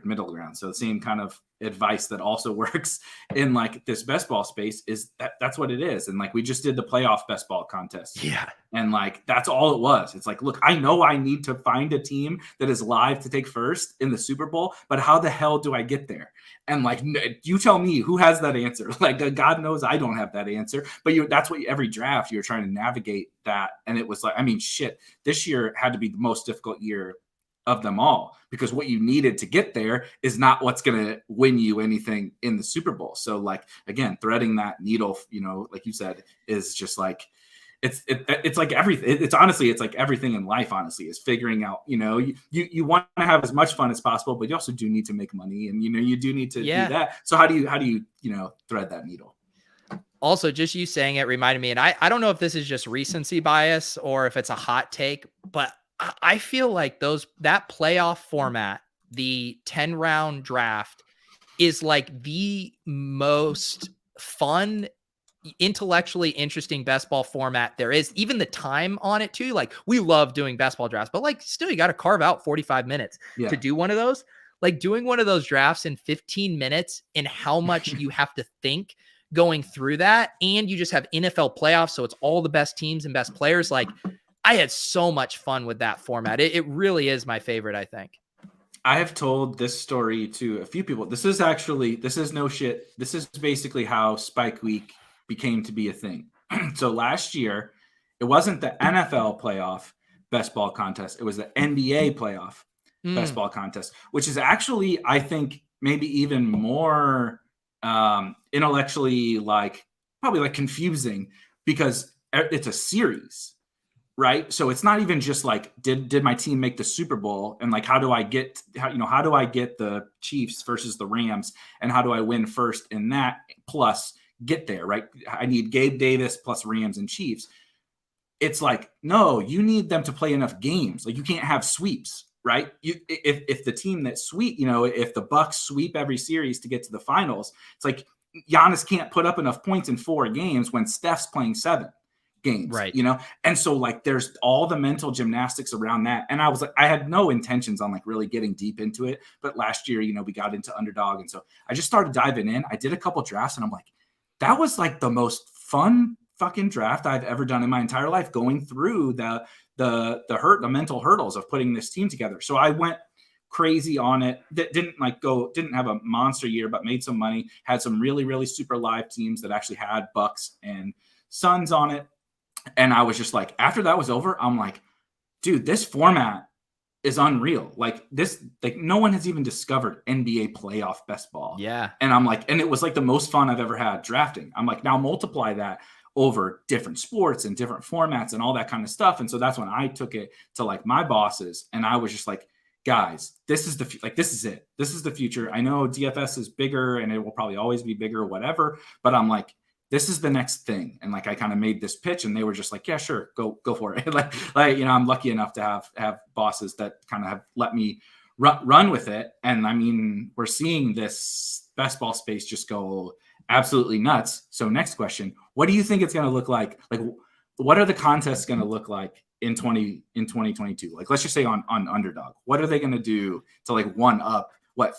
middle ground. So the same kind of advice that also works in like this best ball space is that's what it is. And like we just did the playoff best ball contest. Yeah. And like that's all it was. It's like, look, I know I need to find a team that is live to take first in the Super Bowl, but how the hell do I get there? And like you tell me who has that answer. Like God knows I don't have that answer. But that's what every draft you're trying to navigate that. And it was like, I mean, shit, this year had to be the most difficult year of them all, because what you needed to get there is not what's going to win you anything in the Super Bowl. So like, again, threading that needle, like you said, is just like, it's like everything. It's honestly, it's like everything in life, honestly, is figuring out, you want to have as much fun as possible, but you also do need to make money, and, you do need to do that. So how do you thread that needle? Also, just you saying it reminded me, and I don't know if this is just recency bias or if it's a hot take, but I feel like that playoff format, the 10-round draft, is like the most fun, intellectually interesting best ball format there is. Even the time on it too. Like we love doing best ball drafts, but like still you got to carve out 45 minutes to do one of those. Like doing one of those drafts in 15 minutes and how much you have to think going through that. And you just have NFL playoffs. So it's all the best teams and best players. Like I had so much fun with that format. It really is my favorite, I think. I have told this story to a few people. This is no shit. This is basically how Spike Week became to be a thing. So last year, it wasn't the NFL playoff best ball contest. It was the NBA playoff best ball contest, which is actually, I think, maybe even more intellectually probably like confusing, because it's a series. Right. So it's not even just like, did my team make the Super Bowl, and like, how do I get the Chiefs versus the Rams, and how do I win first in that plus get there? Right. I need Gabe Davis plus Rams and Chiefs. It's like, no, you need them to play enough games. Like you can't have sweeps. Right. If the team that if the Bucks sweep every series to get to the finals, it's like Giannis can't put up enough points in 4 games when Steph's playing 7 games, right? And so like there's all the mental gymnastics around that. And I was like, I had no intentions on like really getting deep into it, but last year, we got into Underdog, and so I just started diving in. I did a couple drafts, and I'm like, that was like the most fun fucking draft I've ever done in my entire life, going through the mental hurdles of putting this team together. So I went crazy on it. That didn't have a monster year, but made some money, had some really, really super live teams that actually had Bucks and Suns on it. And I was just like, after that was over, I'm like, dude, this format is unreal. Like this, like no one has even discovered NBA playoff best ball. Yeah. And I'm like, and it was like the most fun I've ever had drafting. I'm like, now multiply that over different sports and different formats and all that kind of stuff. And so that's when I took it to like my bosses, and I was just like, guys, this is this is it. This is the future. I know DFS is bigger and it will probably always be bigger or whatever, but I'm like, this is the next thing. And like, I kind of made this pitch, and they were just like, yeah, sure, go for it. like, I'm lucky enough to have bosses that kind of have let me run with it. And I mean, we're seeing this best ball space just go absolutely nuts. So next question, what do you think it's going to look like? Like, what are the contests going to look like in 2022? Like, let's just say on Underdog, what are they going to do to like one up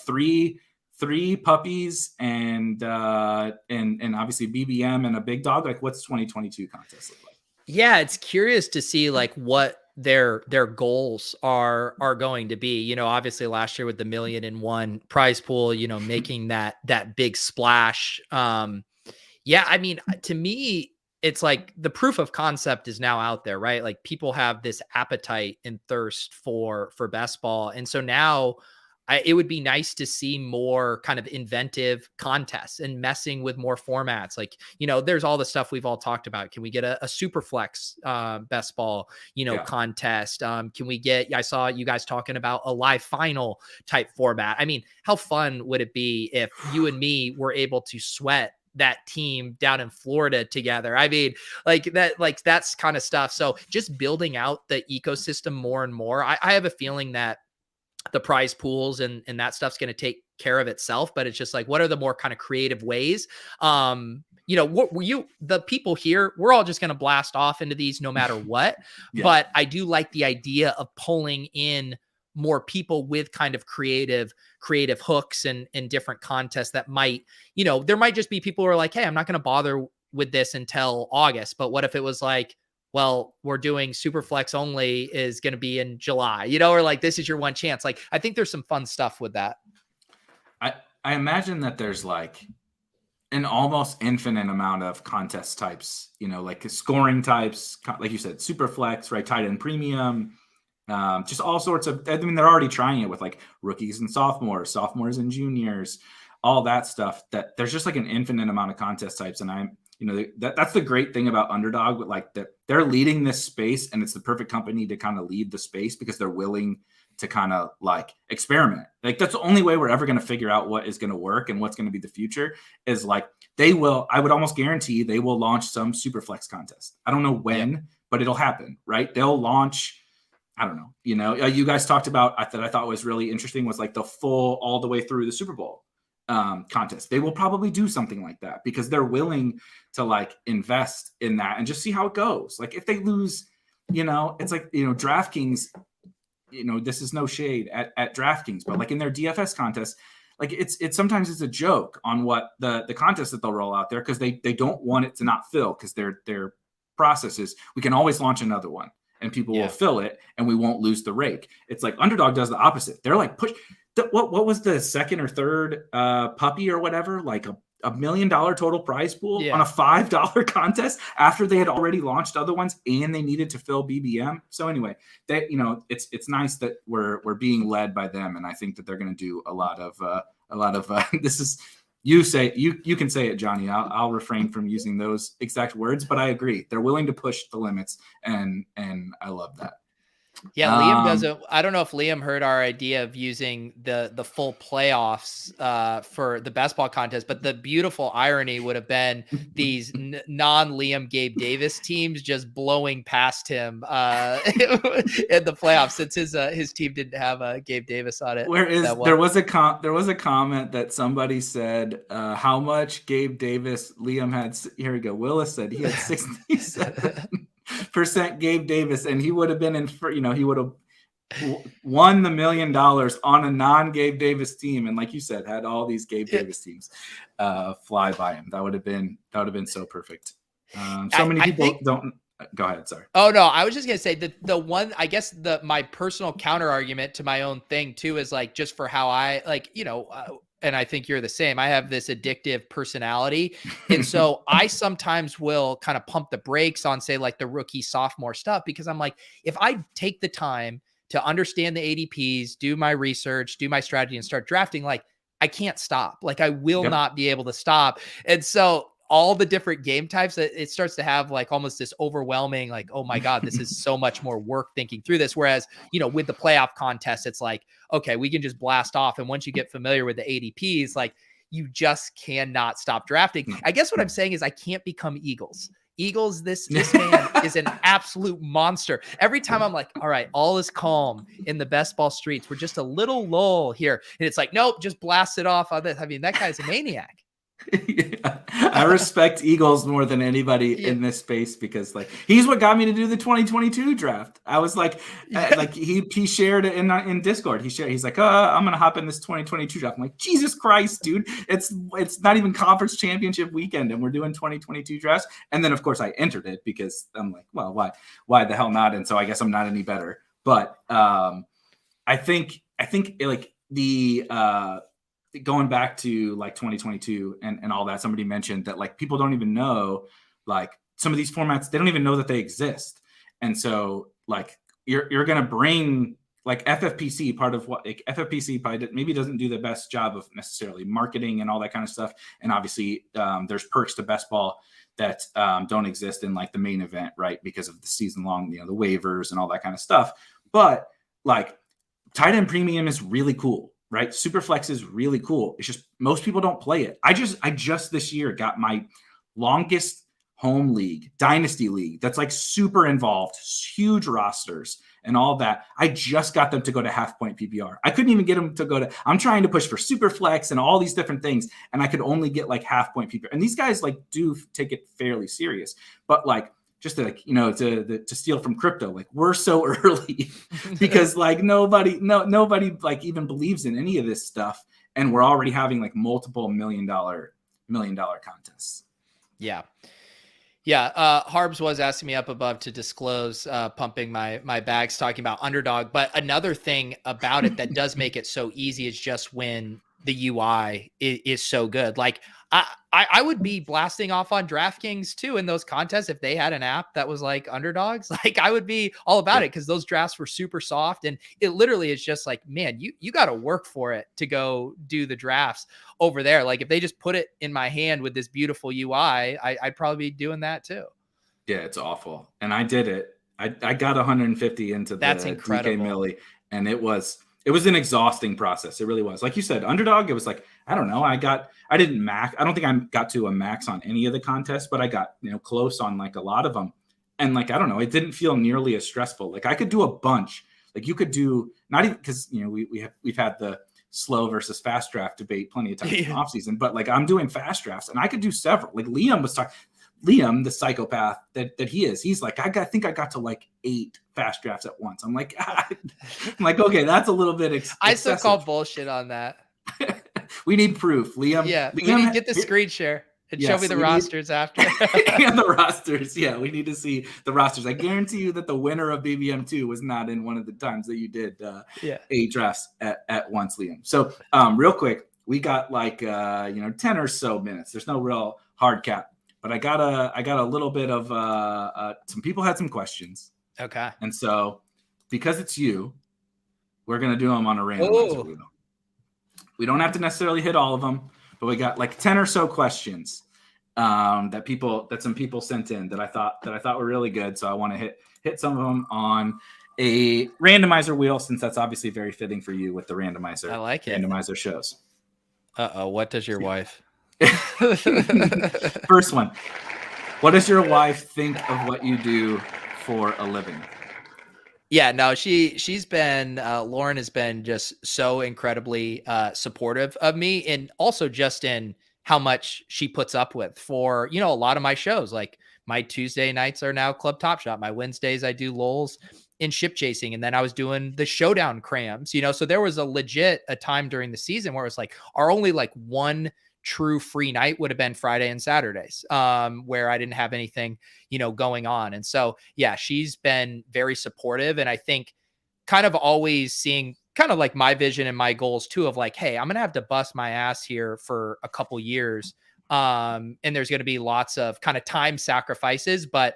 three puppies and obviously BBM and a big dog? Like, what's 2022 contest look like? Yeah, it's curious to see like what their goals are going to be. Obviously last year with the $1 million in one prize pool, making that big splash. Yeah, I mean, to me, it's like the proof of concept is now out there, right? Like people have this appetite and thirst for best ball. And so now it wod be nice to see more kind of inventive contests and messing with more formats. Like, there's all the stuff we've all talked about. Can we get a super flex best ball, contest? Can we get, I saw you guys talking about a live final type format. I mean, how fun would it be if you and me were able to sweat that team down in Florida together? I mean, that's kind of stuff. So just building out the ecosystem more and more. I have a feeling that the prize pools and that stuff's going to take care of itself, but it's just like, what are the more kind of creative ways? What were the people here, we're all just going to blast off into these no matter what. Yeah. But I do like the idea of pulling in more people with kind of creative hooks and different contests that might, there might just be people who are like, hey, I'm not going to bother with this until August. But what if it was like, well, we're doing super flex only is going to be in July, or like, this is your one chance. Like, I think there's some fun stuff with that. I imagine that there's like an almost infinite amount of contest types, like scoring types, like you said, super flex, right? Tight end premium, just all sorts of, I mean, they're already trying it with like rookies and sophomores and juniors, all that stuff, that there's just like an infinite amount of contest types. And that's the great thing about Underdog, but like they're leading this space, and it's the perfect company to kind of lead the space because they're willing to kind of like experiment. Like that's the only way we're ever going to figure out what is going to work and what's going to be the future is like I would almost guarantee they will launch some super flex contest. I don't know when, but it'll happen, right? They'll launch, I don't know, you guys talked about that I thought was really interesting was like the full all the way through the Super Bowl contest. They will probably do something like that because they're willing to like invest in that and just see how it goes. Like if they lose, it's like, DraftKings, this is no shade at DraftKings, but like in their DFS contest, like it's sometimes it's a joke on what the contest that they'll roll out there because they don't want it to not fill because their process is we can always launch another one and people will fill it and we won't lose the rake. It's like Underdog does the opposite. They're like what was the second or third puppy or whatever, like a $1 million total prize pool on a $5 contest after they had already launched other ones and they needed to fill BBM. So anyway, that it's nice that we're being led by them, and I think that they're going to do a lot of this is you can say it, Johnny. I'll refrain from using those exact words, but I agree. They're willing to push the limits, and I love that. Yeah, Liam doesn't. I don't know if Liam heard our idea of using the full playoffs for the best ball contest, but the beautiful irony would have been these non-Liam Gabe Davis teams just blowing past him in the playoffs since his team didn't have Gabe Davis on it. There was a comment that somebody said how much Gabe Davis Liam had. Here we go. Willis said he had 67%. Gabe Davis, and he would have been he would have won the $1 million on a non-Gabe Davis team, and like you said, had all these Gabe Davis teams fly by him. That would have been so perfect. Many people don't. Go ahead. Sorry. Oh no, I was just gonna say that the one, I guess my personal counter argument to my own thing too is like just for how I like and I think you're the same. I have this addictive personality. And so I sometimes will kind of pump the brakes on, say, like the rookie, sophomore stuff, because I'm like, if I take the time to understand the ADPs, do my research, do my strategy, and start drafting, like I can't stop. Like I will not be able to stop. And so all the different game types, it starts to have like almost this overwhelming, like, oh my God, this is so much more work thinking through this. Whereas, with the playoff contest, it's like, okay, we can just blast off. And once you get familiar with the ADPs, like you just cannot stop drafting. I guess what I'm saying is I can't become Eagles. This man is an absolute monster. Every time I'm like, all right, all is calm in the best ball streets. We're just a little lull here. And it's like, nope, just blast it off on this. I mean, that guy's a maniac. Yeah. I respect Eagles more than anybody in this space because like he's what got me to do the 2022 draft. I was like, like he shared it in Discord. He's like, I'm gonna hop in this 2022 draft. I'm like, Jesus Christ, dude! It's not even conference championship weekend, and we're doing 2022 drafts. And then of course I entered it because I'm like, well, why the hell not? And so I guess I'm not any better. But I think like the going back to like 2022 and all that, somebody mentioned that like people don't even know like some of these formats, they don't even know that they exist. And so like you're going to bring like FFPC, part of what like FFPC probably maybe doesn't do the best job of necessarily marketing and all that kind of stuff. And obviously there's perks to best ball that don't exist in like the main event, right? Because of the season long, the waivers and all that kind of stuff. But like tight end premium is really cool, right? Superflex is really cool. It's just most people don't play it. I just this year got my longest home league, dynasty league, that's like super involved, huge rosters and all that. I just got them to go to half point PPR. I couldn't even get them to go to, I'm trying to push for super flex and all these different things. And I could only get like half point PPR. And these guys like do take it fairly serious, but like, just to like, to steal from crypto, like we're so early because like nobody like even believes in any of this stuff. And we're already having like multiple $1 million contests. Yeah. Harbs was asking me up above to disclose pumping my bags, talking about underdog. But another thing about it that does make it so easy is just when the UI is so good. Like I would be blasting off on DraftKings too in those contests if they had an app that was like underdogs. Like I would be all about it because those drafts were super soft, and it literally is just like, man, you got to work for it to go do the drafts over there. Like if they just put it in my hand with this beautiful UI, I'd probably be doing that too. Yeah, it's awful, and I did it. I got 150 into That's the incredible. DK Millie, and it was an exhausting process. It really was. Like you said, underdog, it was like, I don't know. I didn't max. I don't think I got to a max on any of the contests, but I got, close on like a lot of them. And like, I don't know, it didn't feel nearly as stressful. Like I could do a bunch. Like you could do not even because, we've had the slow versus fast draft debate plenty of times in the off season, but like I'm doing fast drafts and I could do several. Like Liam, the psychopath that he is, he's like, I think I got to like 8 fast drafts at once. I'm like, okay, that's a little bit excessive. I still call bullshit on that. We need proof, Liam. Yeah, Liam, we need to get the screen share and show me the rosters after. Yeah, the rosters. Yeah, we need to see the rosters. I guarantee you that the winner of BBM2 was not in one of the times that you did 8 drafts at once, Liam. So real quick, we got like 10 or so minutes. There's no real hard cap. But I got a little bit of some people had some questions. Okay. And so because it's you, we're gonna do them on a randomizer wheel. We don't have to necessarily hit all of them, but we got like 10 or so questions that some people sent in that I thought were really good. So I want to hit some of them on a randomizer wheel, since that's obviously very fitting for you with the randomizer. I like it. Randomizer shows. What does your wife? First one. What does your wife think of what you do for a living? Yeah, no, she's been Lauren has been just so incredibly supportive of me, and also just in how much she puts up with for a lot of my shows. Like my Tuesday nights are now Club Top Shot. My Wednesdays I do Lols in ship chasing, and then I was doing the showdown crams. So there was a time during the season where it was like our only like one true free night would have been Friday and Saturdays, where I didn't have anything, going on. And so, yeah, she's been very supportive. And I think kind of always seeing kind of like my vision and my goals too, of like, hey, I'm going to have to bust my ass here for a couple years. And there's going to be lots of kind of time sacrifices, but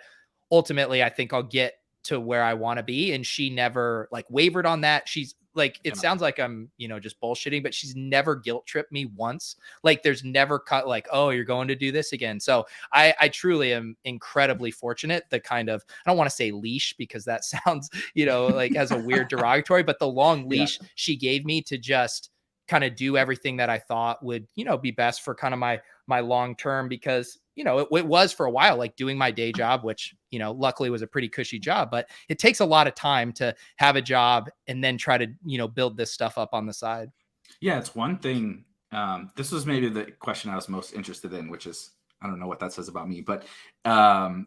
ultimately I think I'll get to where I want to be. And she never like wavered on that. She's like, it sounds like I'm, just bullshitting, but she's never guilt tripped me once. Like there's never cut like, oh, you're going to do this again. So I truly am incredibly fortunate. The kind of, I don't want to say leash because that sounds, like as a weird derogatory, but the long leash she gave me to just kind of do everything that I thought would, be best for kind of my long-term, because, it was for a while, like doing my day job, which, luckily was a pretty cushy job, but it takes a lot of time to have a job and then try to, build this stuff up on the side. Yeah. It's one thing. This was maybe the question I was most interested in, which is, I don't know what that says about me, but I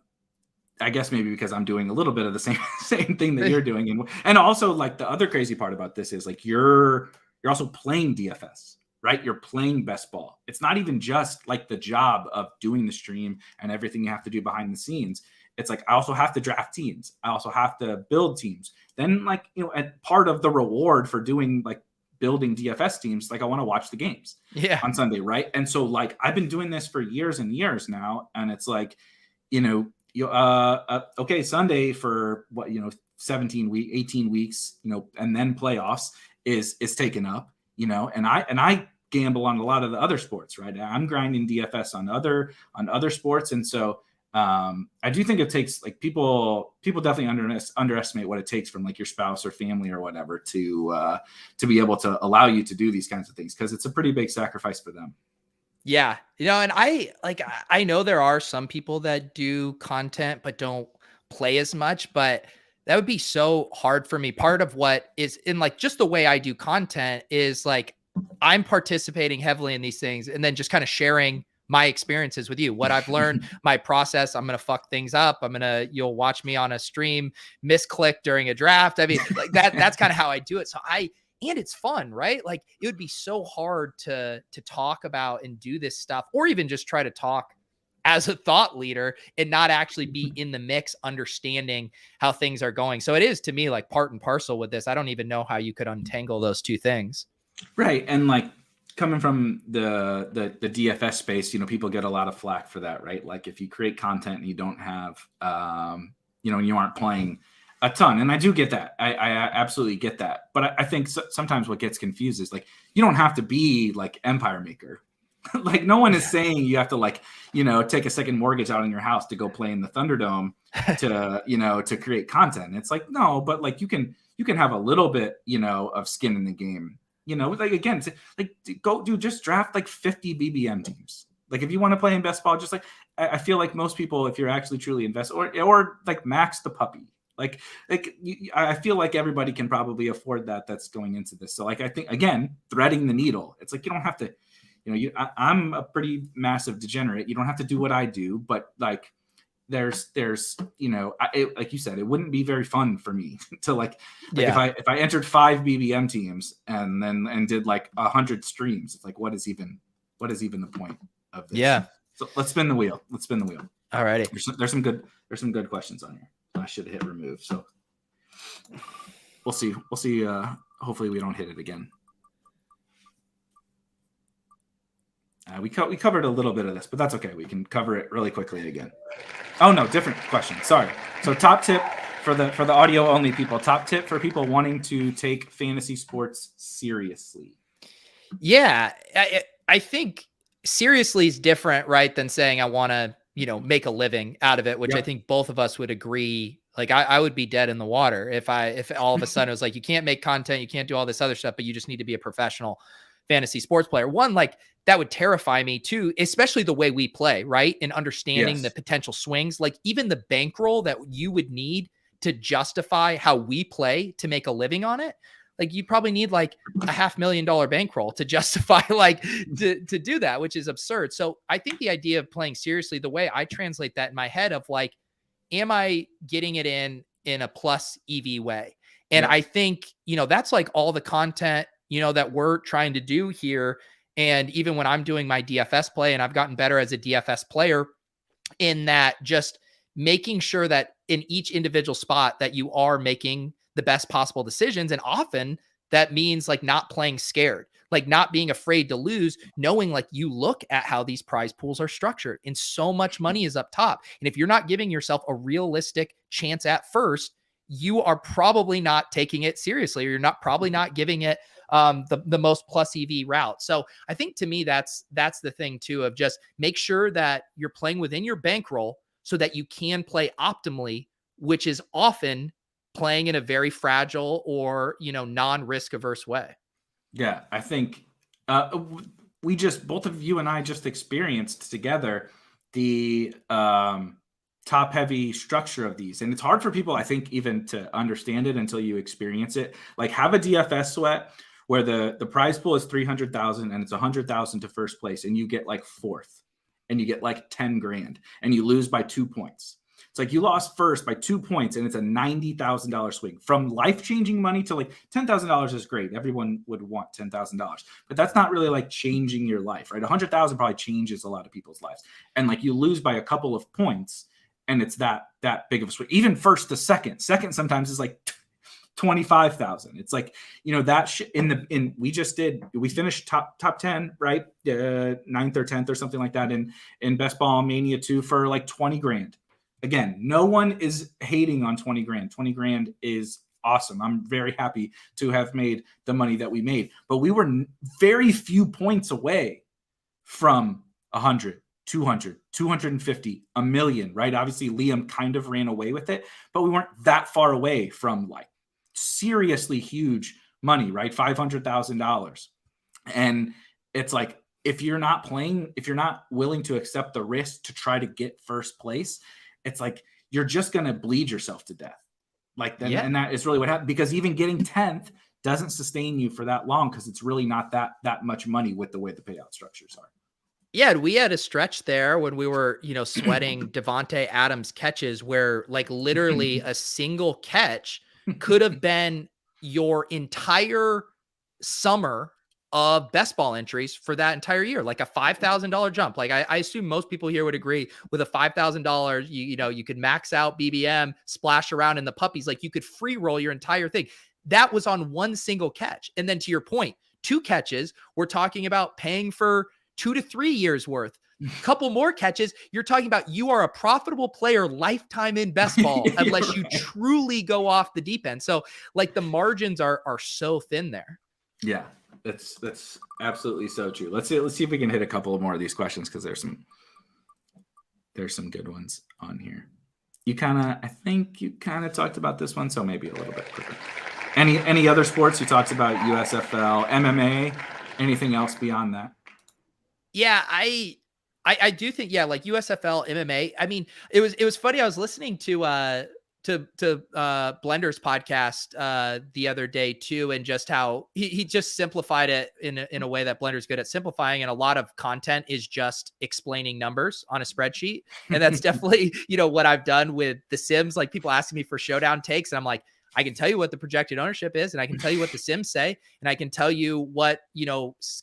guess maybe because I'm doing a little bit of the same thing that you're doing. And also like the other crazy part about this is like, you're also playing DFS. Right? You're playing best ball. It's not even just like the job of doing the stream and everything you have to do behind the scenes. It's like, I also have to draft teams. I also have to build teams. Then like, and part of the reward for doing like building DFS teams, like I want to watch the games on Sunday. Right. And so like, I've been doing this for years and years now. And it's like, Okay, Sunday for 18 weeks, and then playoffs is taken up, and I gamble on a lot of the other sports, right? I'm grinding DFS on other sports, and so I do think it takes, like, people definitely underestimate what it takes from, like, your spouse or family or whatever to be able to allow you to do these kinds of things, because it's a pretty big sacrifice for them. Yeah. And I know there are some people that do content but don't play as much, but that would be so hard for me. Part of what is in, like, just the way I do content is, like, I'm participating heavily in these things and then just kind of sharing my experiences with you, what I've learned, my process. I'm going to fuck things up. You'll watch me on a stream misclick during a draft. I mean, like, that's kind of how I do it. And it's fun, right? Like, it would be so hard to talk about and do this stuff, or even just try to talk as a thought leader and not actually be in the mix, understanding how things are going. So it is, to me, like, part and parcel with this. I don't even know how you could untangle those two things. Right. And, like, coming from the DFS space, people get a lot of flack for that, right? Like, if you create content and you don't have, and you aren't playing a ton. And I do get that. I absolutely get that. But I think sometimes what gets confused is, like, you don't have to be like Empire Maker. Like, no one is saying you have to, like, take a second mortgage out on your house to go play in the Thunderdome to create content. It's like, no, but, like, you can have a little bit, of skin in the game. Like, again, just draft like 50 BBM teams. Like, if you want to play in best ball, just, like, I feel like most people, if you're actually truly invest, or like, max the puppy. I feel like everybody can probably afford that. That's going into this. So, like, I think, again, threading the needle. It's like, you don't have to, I'm a pretty massive degenerate. You don't have to do what I do, but, like, there's like you said, it wouldn't be very fun for me to, like if I entered 5 BBM teams and did like 100 streams. It's like, what is even the point of this? Yeah. So let's spin the wheel. All righty. There's some good questions on here. I should have hit remove. So we'll see. Hopefully we don't hit it again. We covered a little bit of this, but that's okay. We can cover it really quickly again. Oh no, different question. Sorry. So, top tip for the audio only people. Top tip for people wanting to take fantasy sports seriously. Yeah, I think seriously is different, right, than saying I want to, make a living out of it, which I think both of us would agree. Like, I would be dead in the water if all of a sudden it was like, you can't make content, you can't do all this other stuff, but you just need to be a professional fantasy sports player. One, like, that would terrify me too, especially the way we play, right? And understanding the potential swings, like, even the bankroll that you would need to justify how we play to make a living on it. Like, you probably need like $500,000 bankroll to justify, like, to do that, which is absurd. So I think the idea of playing seriously, the way I translate that in my head of, like, am I getting it in a plus EV way? And I think, that's like all the content, that we're trying to do here. And even when I'm doing my DFS play, and I've gotten better as a DFS player, in that, just making sure that in each individual spot that you are making the best possible decisions. And often that means, like, not playing scared, like, not being afraid to lose, knowing, like, you look at how these prize pools are structured and so much money is up top. And if you're not giving yourself a realistic chance at first, you are probably not taking it seriously, or you're probably not giving it the most plus EV route. So I think, to me, that's the thing too, of just make sure that you're playing within your bankroll so that you can play optimally, which is often playing in a very fragile or, non-risk averse way. Yeah, I think both of you and I just experienced together the top heavy structure of these. And it's hard for people, I think, even to understand it until you experience it. Like, have a DFS sweat where the prize pool is 300,000 and it's 100,000 to first place, and you get like fourth, and you get like 10 grand, and you lose by 2 points. It's like, you lost first by 2 points, and it's a $90,000 swing from life-changing money to, like, $10,000 is great. Everyone would want $10,000, but that's not really, like, changing your life, right? 100,000 probably changes a lot of people's lives. And, like, you lose by a couple of points, and it's that big of a swing. Even first to second sometimes is like 25,000. It's like, we finished top 10, right? 9th or 10th or something like that in Best Ball Mania 2 for like 20 grand. again, no one is hating on 20 grand. 20 grand is awesome. I'm very happy to have made the money that we made, but we were very few points away from 100, 200, 250, a million, right? Obviously Liam kind of ran away with it, but we weren't that far away from like seriously huge money, right? $500,000. And it's like, if you're not willing to accept the risk to try to get first place, it's like, you're just going to bleed yourself to death. Like, then, and that is really what happened, because even getting 10th doesn't sustain you for that long, because it's really not that much money with the way the payout structures are. Yeah, we had a stretch there when we were, sweating Devontae Adams catches where like literally a single catch could have been your entire summer of best ball entries for that entire year, like a $5,000 jump. Like I assume most people here would agree with a $5,000, you could max out BBM, splash around in the puppies. Like you could free roll your entire thing. That was on one single catch. And then to your point, 2 catches, we're talking about paying for 2 to 3 years worth. Couple more catches, you're talking about you are a profitable player lifetime in best ball unless you truly go off the deep end. So like the margins are so thin there. Yeah, that's absolutely so true. Let's see if we can hit a couple more of these questions, because there's some good ones on here. I think you kind of talked about this one, so maybe a little bit quicker. Any other sports? You talked about USFL, MMA, anything else beyond that? Yeah, I do think, like USFL, MMA. I mean, it was funny. I was listening to Blender's podcast the other day too, and just how he just simplified it in a way that Blender's good at simplifying, and a lot of content is just explaining numbers on a spreadsheet. And that's definitely, what I've done with the Sims. Like people asking me for showdown takes, and I'm like, I can tell you what the projected ownership is, and I can tell you what the Sims say, and I can tell you what,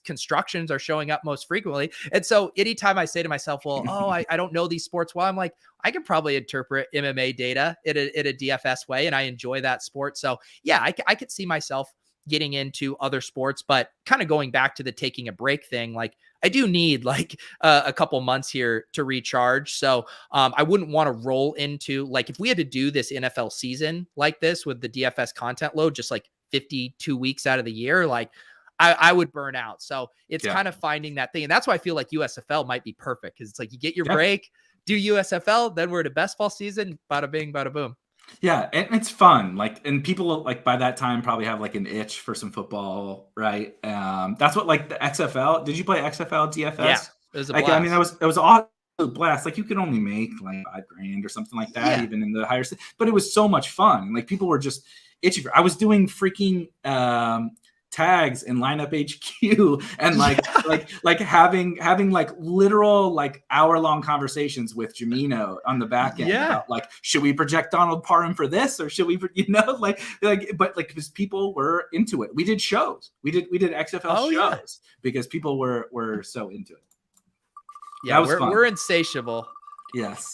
constructions are showing up most frequently. And so anytime I say to myself, well, I don't know these sports well, I'm like, I can probably interpret MMA data in a DFS way, and I enjoy that sport. So yeah, I could see myself getting into other sports, but kind of going back to the taking a break thing, like I do need like a couple months here to recharge. So I wouldn't want to roll into, like, if we had to do this NFL season like this with the DFS content load, just like 52 weeks out of the year, like I would burn out. So it's kind of finding that thing. And that's why I feel like USFL might be perfect, because it's like you get your break, do USFL, then we're to best ball season, bada bing, bada boom. Yeah, and it's fun. Like, and people like by that time probably have like an itch for some football, right? That's what, like, the XFL. Did you play XFL DFS? Yeah, it was a blast. I mean, it was awesome. Blast. Like, you could only make like $5,000 or something like that, even in the higher, but it was so much fun. Like, people were just itchy for. I was doing freaking tags in lineup HQ, and like having like literal like hour-long conversations with Jamino on the back end about, like, should we project Donald Parham for this, or should we, but like because people were into it. We did shows. We did XFL shows because people were so into it. Yeah, we're insatiable. Yes,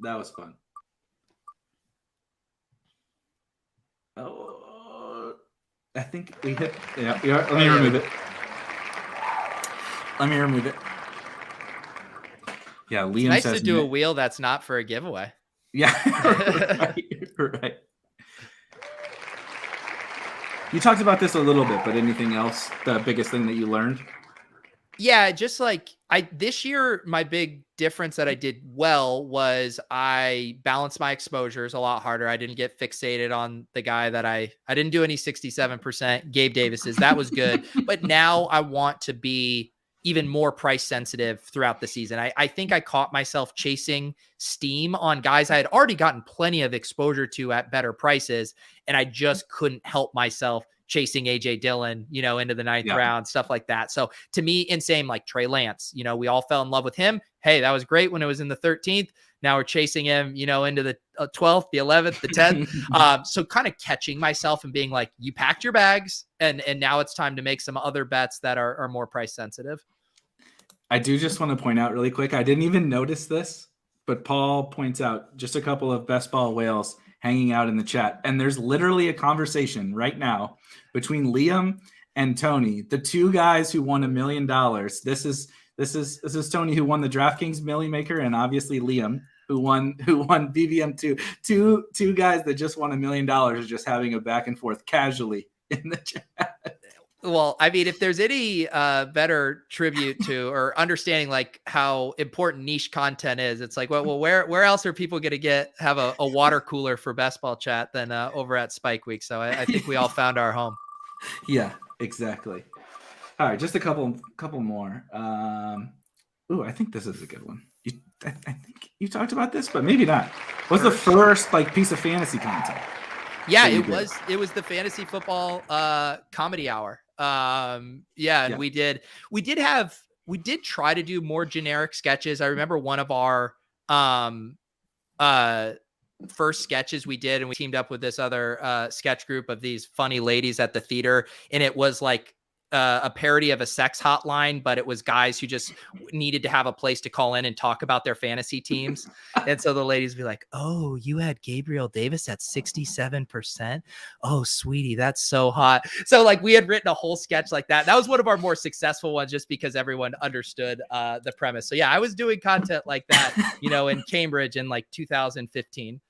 that was fun. I think we hit. Yeah, we are. Let me remove it. Yeah, Liam it's nice says to do a wheel that's not for a giveaway. Yeah, right. You talked about this a little bit, but anything else? The biggest thing that you learned? Yeah, just like this year, my big difference that I did well was I balanced my exposures a lot harder. I didn't get fixated on the guy that I didn't do any 67% Gabe Davis's. That was good. But now I want to be even more price sensitive throughout the season. I think I caught myself chasing steam on guys I had already gotten plenty of exposure to at better prices, and I just couldn't help myself chasing AJ Dillon, into the 9th round, stuff like that. So to me, insane, like Trey Lance, we all fell in love with him. Hey, that was great when it was in the 13th. Now we're chasing him, into the 12th, the 11th, the 10th. So kind of catching myself and being like, you packed your bags, and now it's time to make some other bets that are more price sensitive. I do just want to point out really quick, I didn't even notice this, but Paul points out just a couple of best ball whales hanging out in the chat. And there's literally a conversation right now between Liam and Tony, the two guys who won $1 million. This is Tony, who won the DraftKings Million Maker, and obviously Liam, who won BBM2. Two guys that just won $1 million are just having a back and forth casually in the chat. Well, I mean, if there's any better tribute to or understanding like how important niche content is, it's like, well, where else are people going to have a water cooler for best ball chat than over at Spike Week? So I think we all found our home. Yeah, exactly. All right, just a couple more. Ooh, I think this is a good one. I think you talked about this, but maybe not. What's the first like piece of fantasy content? Yeah, it was the fantasy football comedy hour. We did try to do more generic sketches. I remember one of our first sketches we did, and we teamed up with this other sketch group of these funny ladies at the theater, and it was like a parody of a sex hotline, but it was guys who just needed to have a place to call in and talk about their fantasy teams. And so the ladies would be like, "Oh, you had Gabriel Davis at 67%. Oh, sweetie, that's so hot." So like we had written a whole sketch like that. That was one of our more successful ones just because everyone understood the premise. So yeah, I was doing content like that, in Cambridge in like 2015.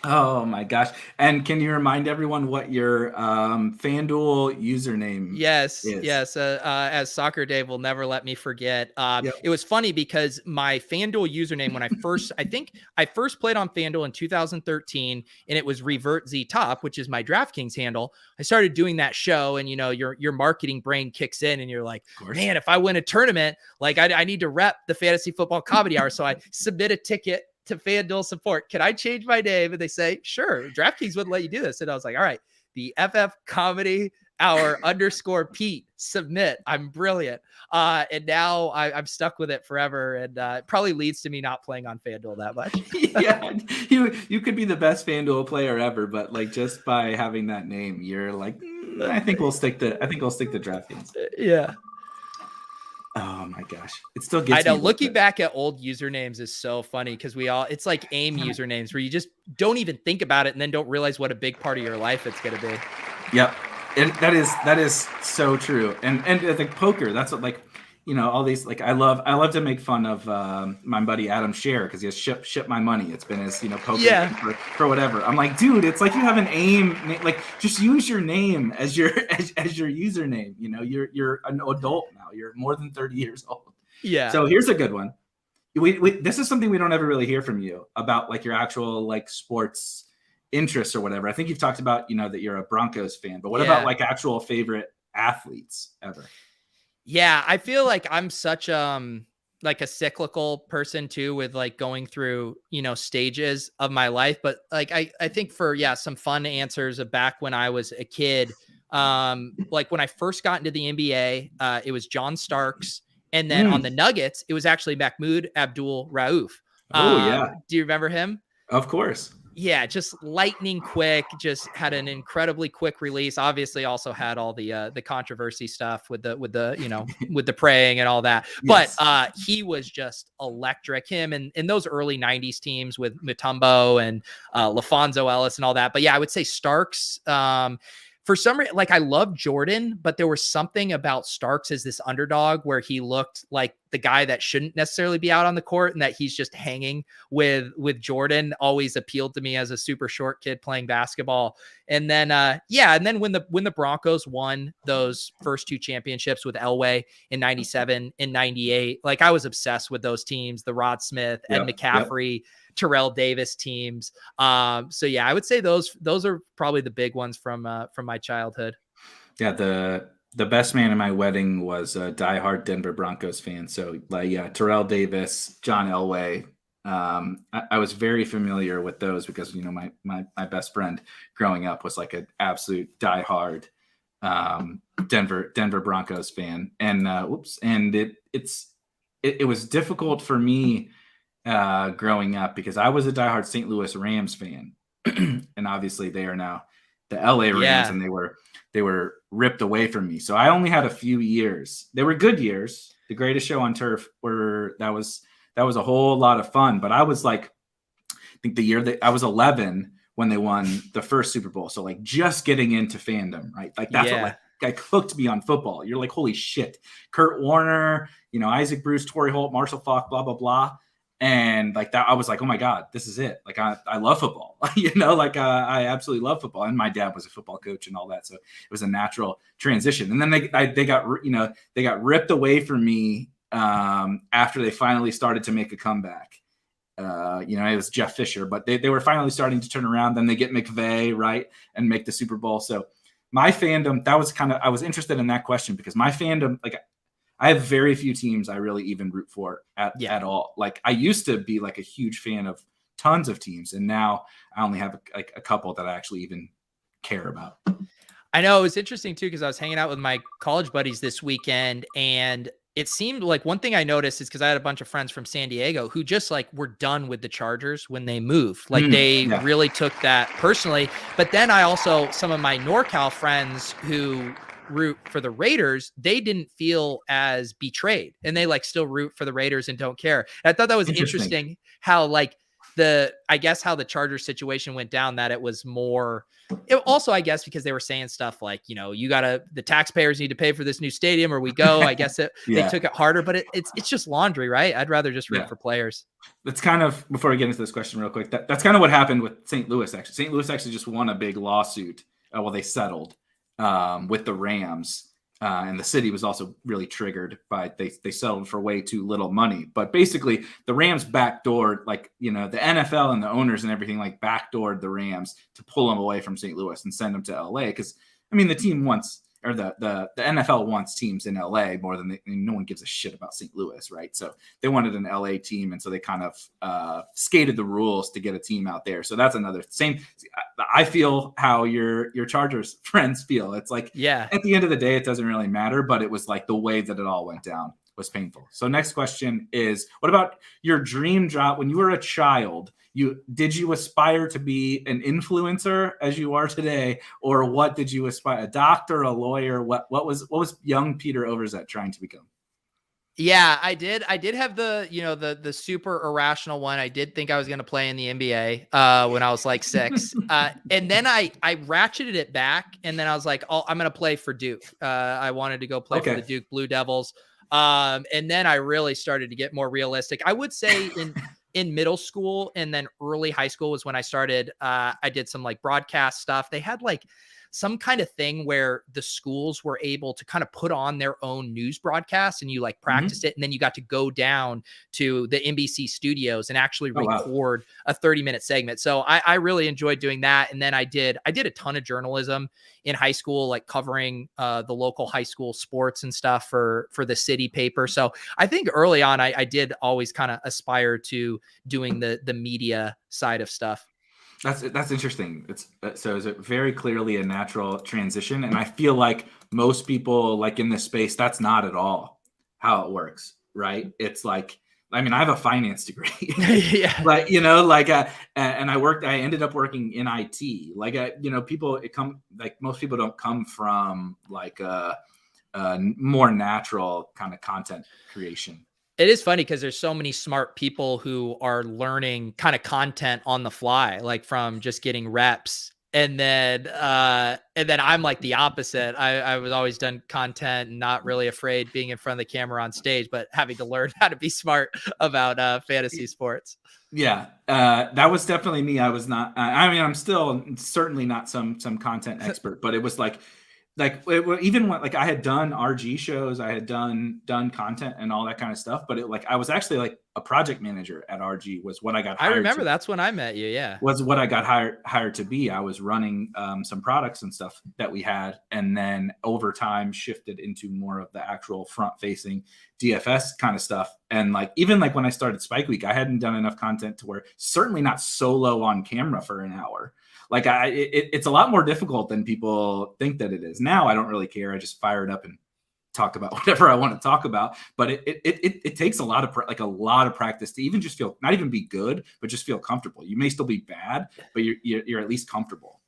Oh my gosh. And can you remind everyone what your FanDuel username Yes. is? Yes. As Soccer Dave will never let me forget. It was funny because my FanDuel username, when I think I first played on FanDuel in 2013, and it was Revert Z Top, which is my DraftKings handle. I started doing that show, and your marketing brain kicks in and you're like, man, if I win a tournament, like I need to rep the fantasy football comedy hour. So I submit a ticket to FanDuel support. Can I change my name? And they say, sure. DraftKings wouldn't let you do this. And I was like, all right, the FF Comedy Hour _ Pete, submit. I'm brilliant. And now I'm stuck with it forever. And it probably leads to me not playing on FanDuel that much. Yeah, you could be the best FanDuel player ever, but like just by having that name, you're like, I think we'll stick to DraftKings. Yeah. Oh my gosh. It still gets I know me looking back at old usernames is so funny because it's like AIM usernames where you just don't even think about it and then don't realize what a big part of your life it's going to be. Yep. And that is so true. And like poker, that's what all these, like, I love to make fun of my buddy Adam Scher because he has ship my money. It's been his, poker for whatever. I'm like, dude, it's like you have an AIM, like just use your name as your username. You're an adult now. You're more than 30 years old. Yeah. So here's a good one. This is something we don't ever really hear from you about, like your actual like sports interests or whatever. I think you've talked about, that you're a Broncos fan, but what about like actual favorite athletes ever? Yeah, I feel like I'm such like a cyclical person too, with like going through, stages of my life. But like I think for some fun answers of back when I was a kid, like when I first got into the NBA, it was John Starks. And then on the Nuggets, it was actually Mahmoud Abdul-Rauf. Oh yeah. Do you remember him? Of course. Yeah, just lightning quick, just had an incredibly quick release. Obviously also had all the controversy stuff with the with the praying and all that. Yes. But he was just electric. Him and in those early 90s teams with Mutombo and LaFonso Ellis and all that. But yeah, I would say Starks. For some reason, like I love Jordan, but there was something about Starks as this underdog where he looked like the guy that shouldn't necessarily be out on the court, and that he's just hanging with Jordan always appealed to me as a super short kid playing basketball. And then, and then when the Broncos won those first two championships with Elway in 97 and 98, like I was obsessed with those teams, the Rod Smith, Ed McCaffrey, Terrell Davis teams. So yeah, I would say those are probably the big ones from my childhood. Yeah. The best man in my wedding was a diehard Denver Broncos fan. So Terrell Davis, John Elway. I was very familiar with those because, my best friend growing up was like an absolute diehard Denver Broncos fan. And it was difficult for me growing up because I was a diehard St. Louis Rams fan. And obviously they are now the LA Rams, and they were ripped away from me. So I only had a few years. They were good years. The Greatest Show on Turf that was a whole lot of fun. But I was like, I think the year that I was 11 when they won the first Super Bowl. So like just getting into fandom, right? Like that's what like hooked me on football. You're like, holy shit, Kurt Warner, Isaac Bruce, Torrey Holt, Marshall Faulk, blah, blah, blah. And like that, I was like, oh my God, this is it. Like I love football, like I absolutely love football. And my dad was a football coach and all that. So it was a natural transition. And then they got ripped away from me after they finally started to make a comeback. It was Jeff Fisher, but they were finally starting to turn around. Then they get McVay, right, and make the Super Bowl. So my fandom, I was interested in that question because my fandom, like I have very few teams I really even root for at all. Like I used to be like a huge fan of tons of teams, and now I only have a couple that I actually even care about. I know, it was interesting too, because I was hanging out with my college buddies this weekend, and it seemed like one thing I noticed is because I had a bunch of friends from San Diego who just like were done with the Chargers when they moved. Like they really took that personally. But then I also, some of my NorCal friends who root for the Raiders, they didn't feel as betrayed, and they like still root for the Raiders and don't care. And I thought that was interesting how like I guess how the Chargers situation went down, that it was more, also, I guess, because they were saying stuff like, the taxpayers need to pay for this new stadium or we go, I guess they took it harder, but it's just laundry, right? I'd rather just root for players. That's kind of, before I get into this question real quick, that's kind of what happened with St. Louis. Actually, St. Louis actually just won a big lawsuit. They settled with the Rams. And the city was also really triggered by they settled for way too little money. But basically, the Rams backdoored, the NFL and the owners and everything backdoored the Rams to pull them away from St. Louis and send them to LA. Because the team wants, or the NFL wants teams in LA more than no one gives a shit about St. Louis, right? So they wanted an LA team, and so they kind of skated the rules to get a team out there. So that's another same. I feel how your Chargers friends feel. It's like, at the end of the day, it doesn't really matter, but it was like the way that it all went down was painful. So next question is, what about your dream job when you were a child? Did you aspire to be an influencer as you are today, or what did you aspire? A doctor, a lawyer? What was young Peter Overzet trying to become? Yeah, I did have the super irrational one. I did think I was going to play in the NBA when I was like 6. And then I ratcheted it back, and then I was like, I'm going to play for Duke. I wanted to go play for the Duke Blue Devils. And then I really started to get more realistic. I would say in middle school and then early high school was when I started. I did some broadcast stuff. They had some kind of thing where the schools were able to kind of put on their own news broadcasts, and you practiced it. And then you got to go down to the NBC studios and actually record a 30-minute segment. So I really enjoyed doing that. And then I did a ton of journalism in high school, covering the local high school sports and stuff for the city paper. So I think early on, I did always kind of aspire to doing the media side of stuff. That's interesting. So is it very clearly a natural transition? And I feel like most people in this space, that's not at all how it works, right? It's I have a finance degree, and I ended up working in IT. Most people don't come from a more natural kind of content creation. It is funny because there's so many smart people who are learning kind of content on the fly, from just getting reps. And then I'm the opposite. I was always done content and not really afraid being in front of the camera on stage, but having to learn how to be smart about fantasy sports. Yeah, that was definitely me. I was not. I'm still certainly not some content expert, but it was even when I had done RG shows, I had done content and all that kind of stuff, but I was actually a project manager at RG was what I got hired. I remember that's when I met you. Yeah. Was what I got hired to be. I was running some products and stuff that we had, and then over time shifted into more of the actual front facing DFS kind of stuff. And even when I started Spike Week, I hadn't done enough content to where certainly not solo on camera for an hour. It's a lot more difficult than people think that it is. Now I don't really care. I just fire it up and talk about whatever I want to talk about. But it takes a lot of practice to even just not even be good, but just feel comfortable. You may still be bad, but you're at least comfortable.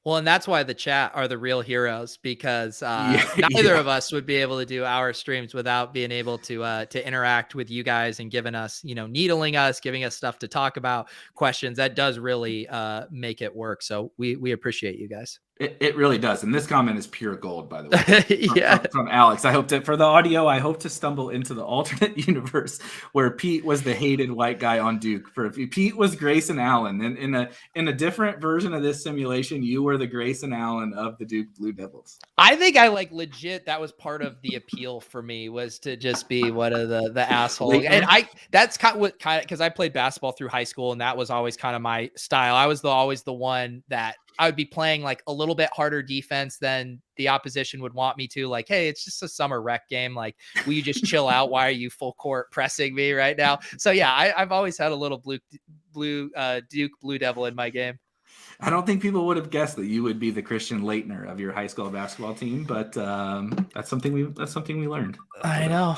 Well, and that's why the chat are the real heroes, because neither of us would be able to do our streams without being able to interact with you guys and giving us, needling us, giving us stuff to talk about, questions. That does really make it work. So we appreciate you guys. It really does. And this comment is pure gold, by the way, Yeah. from Alex. I hope that for the audio, I hope to stumble into the alternate universe where Pete was the hated white guy on Duke. Pete was Grayson Allen. And in a different version of this simulation, you were the Grayson Allen of the Duke Blue Devils. I think I like legit. That was part of the appeal for me, was to just be one of the asshole. And that's because I played basketball through high school, and that was always kind of my style. I was always the one that I would be playing like a little bit harder defense than the opposition would want me to. Like, hey, it's just a summer rec game. Like, will you just chill out? Why are you full court pressing me right now? So yeah, I've always had a little Duke Blue Devil in my game. I don't think people would have guessed that you would be the Christian Leitner of your high school basketball team, but that's something we learned. I know.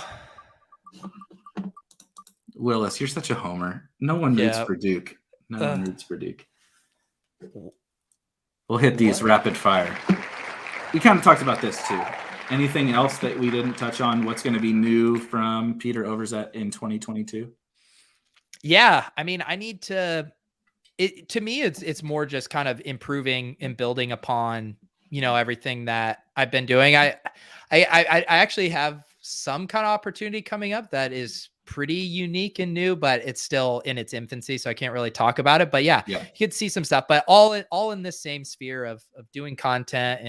Willis, you're such a homer. No one roots for Duke. No one roots for Duke. We'll hit these rapid fire. We kind of talked about this too. Anything else that we didn't touch on? What's going to be new from Peter Overzet in 2022? Yeah, I mean, I need to. To me, it's more just kind of improving and building upon, everything that I've been doing. I actually have some kind of opportunity coming up that is pretty unique and new, but it's still in its infancy, so I can't really talk about it. But yeah. You could see some stuff, but all in this same sphere of doing content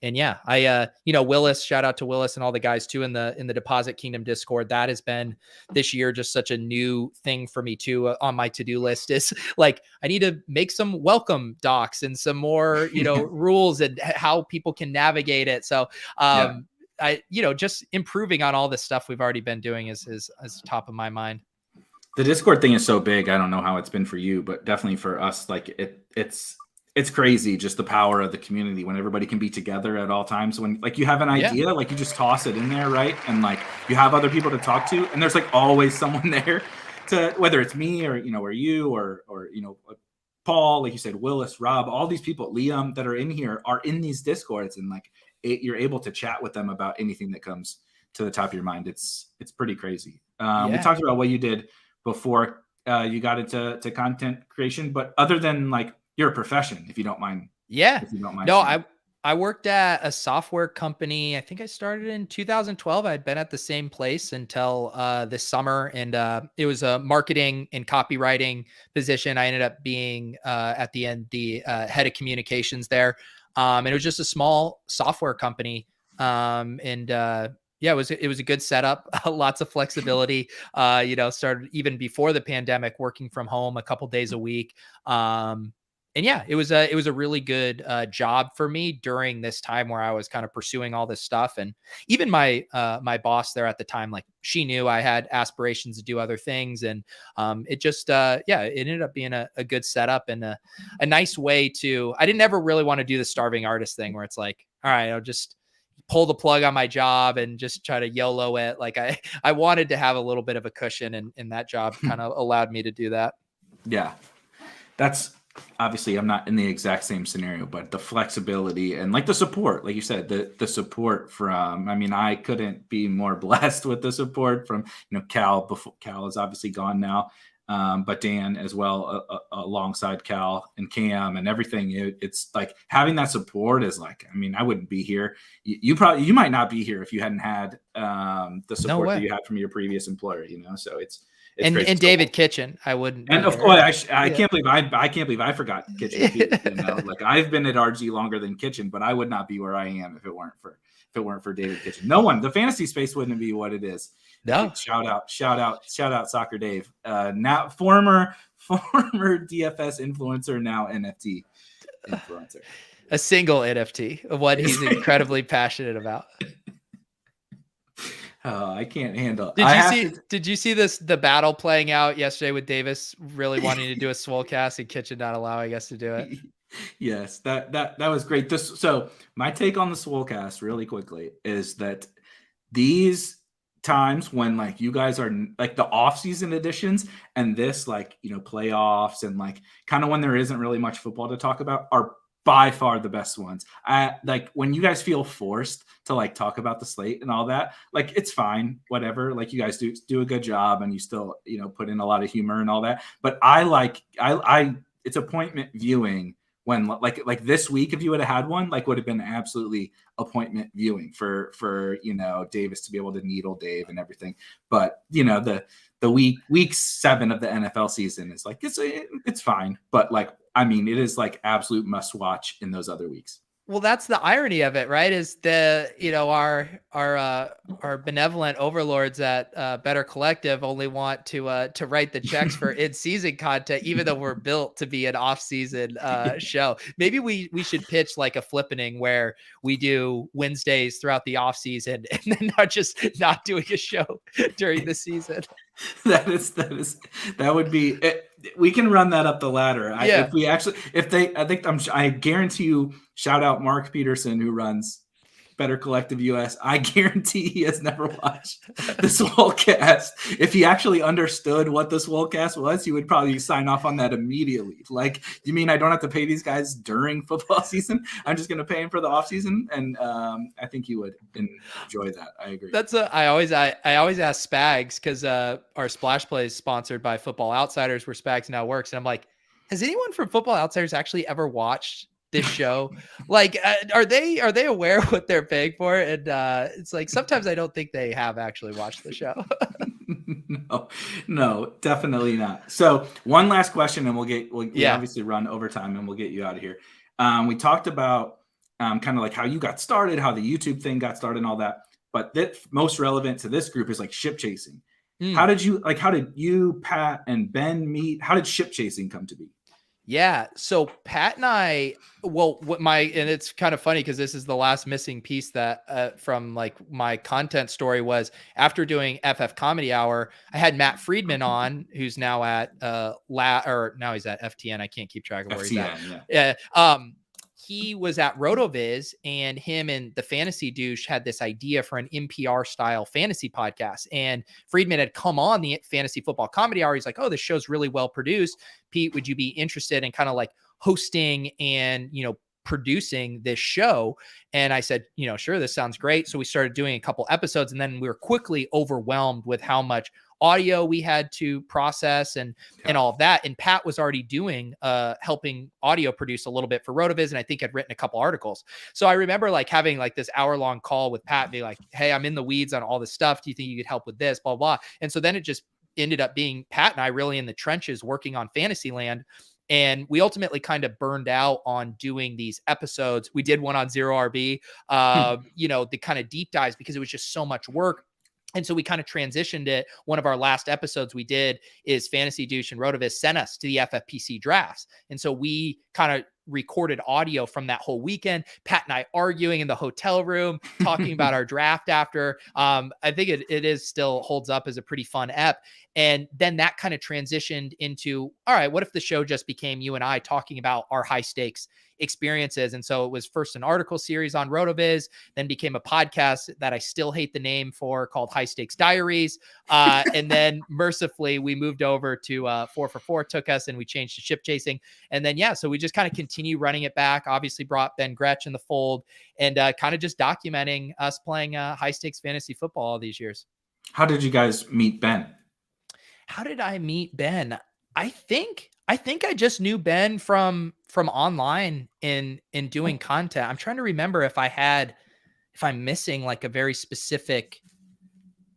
and yeah, Willis, shout out to Willis and all the guys too in the Deposit Kingdom Discord. That has been this year just such a new thing for me too. On my to-do list is like, I need to make some welcome docs and some more, rules and how people can navigate it. So, just improving on all this stuff we've already been doing is top of my mind. The Discord thing is so big. I don't know how it's been for you, but definitely for us, like it's crazy, just the power of the community when everybody can be together at all times. When like you have an idea, like you just toss it in there, right? And like you have other people to talk to, and there's like always someone there to, whether it's me or or you or Paul, like you said, Willis, Rob, all these people, Liam, that are in here are in these Discords, and like you're able to chat with them about anything that comes to the top of your mind. It's pretty crazy. We talked about what you did before you got into content creation, but other than like your profession, if you don't mind. Yeah. No, I worked at a software company. I think I started in 2012. I'd been at the same place until this summer, and it was a marketing and copywriting position. I ended up being at the end the head of communications there, and it was just a small software company. Yeah, it was a good setup. Lots of flexibility. Started even before the pandemic, working from home a couple days a week. And yeah, it was a really good job for me during this time where I was kind of pursuing all this stuff. And even my boss there at the time, like, she knew I had aspirations to do other things. And it just, it ended up being a good setup and a nice way to, I didn't ever really want to do the starving artist thing where it's like, all right, I'll just pull the plug on my job and just try to YOLO it. Like I wanted to have a little bit of a cushion, and that job kind of allowed me to do that. Yeah. That's, obviously I'm not in the exact same scenario, but the flexibility and like the support, like you said, the support from, I mean, I couldn't be more blessed with the support from, Cal. Cal is obviously gone now. But Dan as well, alongside Cal and Cam and everything. It's like having that support is like, I mean, I wouldn't be here. You might not be here if you hadn't had the support that you had from your previous employer, so it's and David Kitchen, I wouldn't. And of course, I can't believe I forgot Kitchen. Like I've been at RG longer than Kitchen, but I would not be where I am if it weren't for David Kitchen. No one, the fantasy space wouldn't be what it is. No. Shout out Soccer Dave. Now former DFS influencer, now NFT influencer. A single NFT of what he's incredibly passionate about. Oh, I can't handle. Did you see the battle playing out yesterday with Davis really wanting to do a swole cast and Kitchen not allowing us to do it? Yes, that was great. So my take on the swole cast really quickly is that these times when like you guys are like the off-season editions and this like playoffs and like kind of when there isn't really much football to talk about are by far the best ones. Like when you guys feel forced to like talk about the slate and all that, like it's fine, whatever. Like you guys do a good job and you still, put in a lot of humor and all that. But I it's appointment viewing when like this week, if you would have had one, like would have been absolutely appointment viewing for Davis to be able to needle Dave and everything. But the week 7 of the NFL season is like it's fine, but like I mean it is like absolute must watch in those other weeks. Well, that's the irony of it, right? Is our benevolent overlords at Better Collective only want to write the checks for in-season content, even though we're built to be an off-season show. Maybe we should pitch like a flippening where we do Wednesdays throughout the off-season and then not doing a show during the season. That would be it. We can run that up the ladder. I guarantee you, shout out Mark Peterson, who runs Better Collective US. I guarantee he has never watched the Swolecast. If he actually understood what the Swolecast was, he would probably sign off on that immediately. Like, you mean I don't have to pay these guys during football season? I'm just going to pay him for the off season, and I think he would enjoy that. I agree. I always ask Spags because our Splash Play is sponsored by Football Outsiders, where Spags now works, and I'm like, has anyone from Football Outsiders actually ever watched this show? Like, are they aware of what they're paying for? And it's like sometimes I don't think they have actually watched the show. No, definitely not. So one last question, and we'll obviously run overtime, and we'll get you out of here. We talked about kind of like how you got started, how the YouTube thing got started, and all that. But that most relevant to this group is like ship chasing. How did you, Pat, and Ben meet? How did ship chasing come to be? Yeah. So Pat and I, and it's kind of funny because this is the last missing piece that from like my content story was after doing FF Comedy Hour, I had Matt Friedman on, who's now at now he's at FTN. I can't keep track of where he's at. Yeah. He was at RotoViz, and him and the Fantasy Douche had this idea for an NPR style fantasy podcast. And Friedman had come on the Fantasy Football Comedy Hour. He's like, "Oh, this show's really well produced. Pete, would you be interested in kind of like hosting and, producing this show?" And I said, sure, this sounds great. So we started doing a couple episodes, and then we were quickly overwhelmed with how much audio we had to process and all of that. And Pat was already doing, helping audio produce a little bit for RotoViz. And I think I'd written a couple articles. So I remember like having like this hour-long call with Pat, be like, "Hey, I'm in the weeds on all this stuff. Do you think you could help with this? Blah, blah." And so then it just ended up being Pat and I really in the trenches working on Fantasyland. And we ultimately kind of burned out on doing these episodes. We did one on Zero RB, the kind of deep dives because it was just so much work. And so we kind of transitioned it. One of our last episodes we did is Fantasy Douche and RotoViz sent us to the FFPC drafts. And so we kind of recorded audio from that whole weekend. Pat and I arguing in the hotel room, talking about our draft after. I think it is still holds up as a pretty fun ep. And then that kind of transitioned into, all right, what if the show just became you and I talking about our high stakes experiences? And so it was first an article series on RotoViz, then became a podcast that I still hate the name for, called High Stakes Diaries. And then mercifully we moved over to 4 for 4 took us, and we changed to Ship Chasing. And then, so we just kind of continue running it back, obviously brought Ben Gretsch in the fold, and kind of just documenting us playing high stakes fantasy football all these years. How did you guys meet Ben? How did I meet Ben? I think I just knew Ben from online in doing content. I'm trying to remember if I'm missing like a very specific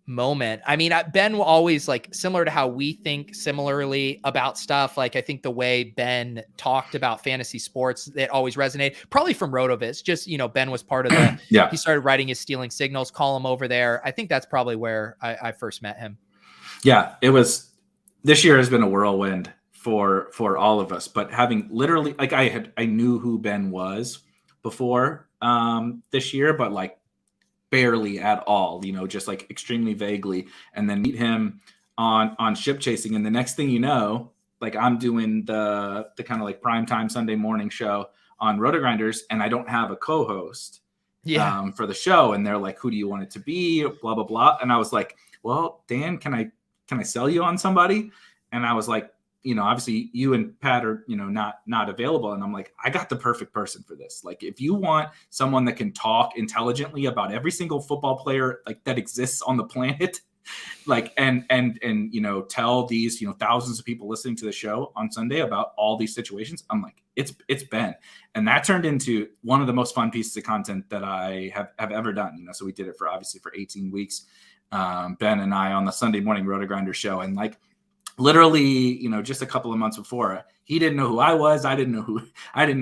moment. I mean, Ben will always, like, similar to how we think similarly about stuff. Like, I think the way Ben talked about fantasy sports, that always resonated, probably from RotoViz. Just, Ben was part of the, he started writing his Stealing Signals column over there. I think that's probably where I first met him. Yeah, this year has been a whirlwind for all of us, but having literally, like, I knew who Ben was before this year, but like barely at all, just like extremely vaguely, and then meet him on Ship Chasing. And the next thing you know, like, I'm doing the kind of like primetime Sunday morning show on RotoGrinders, and I don't have a co-host for the show. And they're like, "Who do you want it to be?" Blah, blah, blah. And I was like, "Well, Dan, can I sell you on somebody?" And I was like, obviously you and Pat are, not available. And I'm like, I got the perfect person for this. Like, if you want someone that can talk intelligently about every single football player like that exists on the planet, like, and tell these, thousands of people listening to the show on Sunday about all these situations, I'm like, it's been. And that turned into one of the most fun pieces of content that I have ever done. You know, so we did it for 18 weeks. Ben and I on the Sunday morning Roto-Grinder show, and like literally, you know, just a couple of months before, he didn't know who I was. I didn't know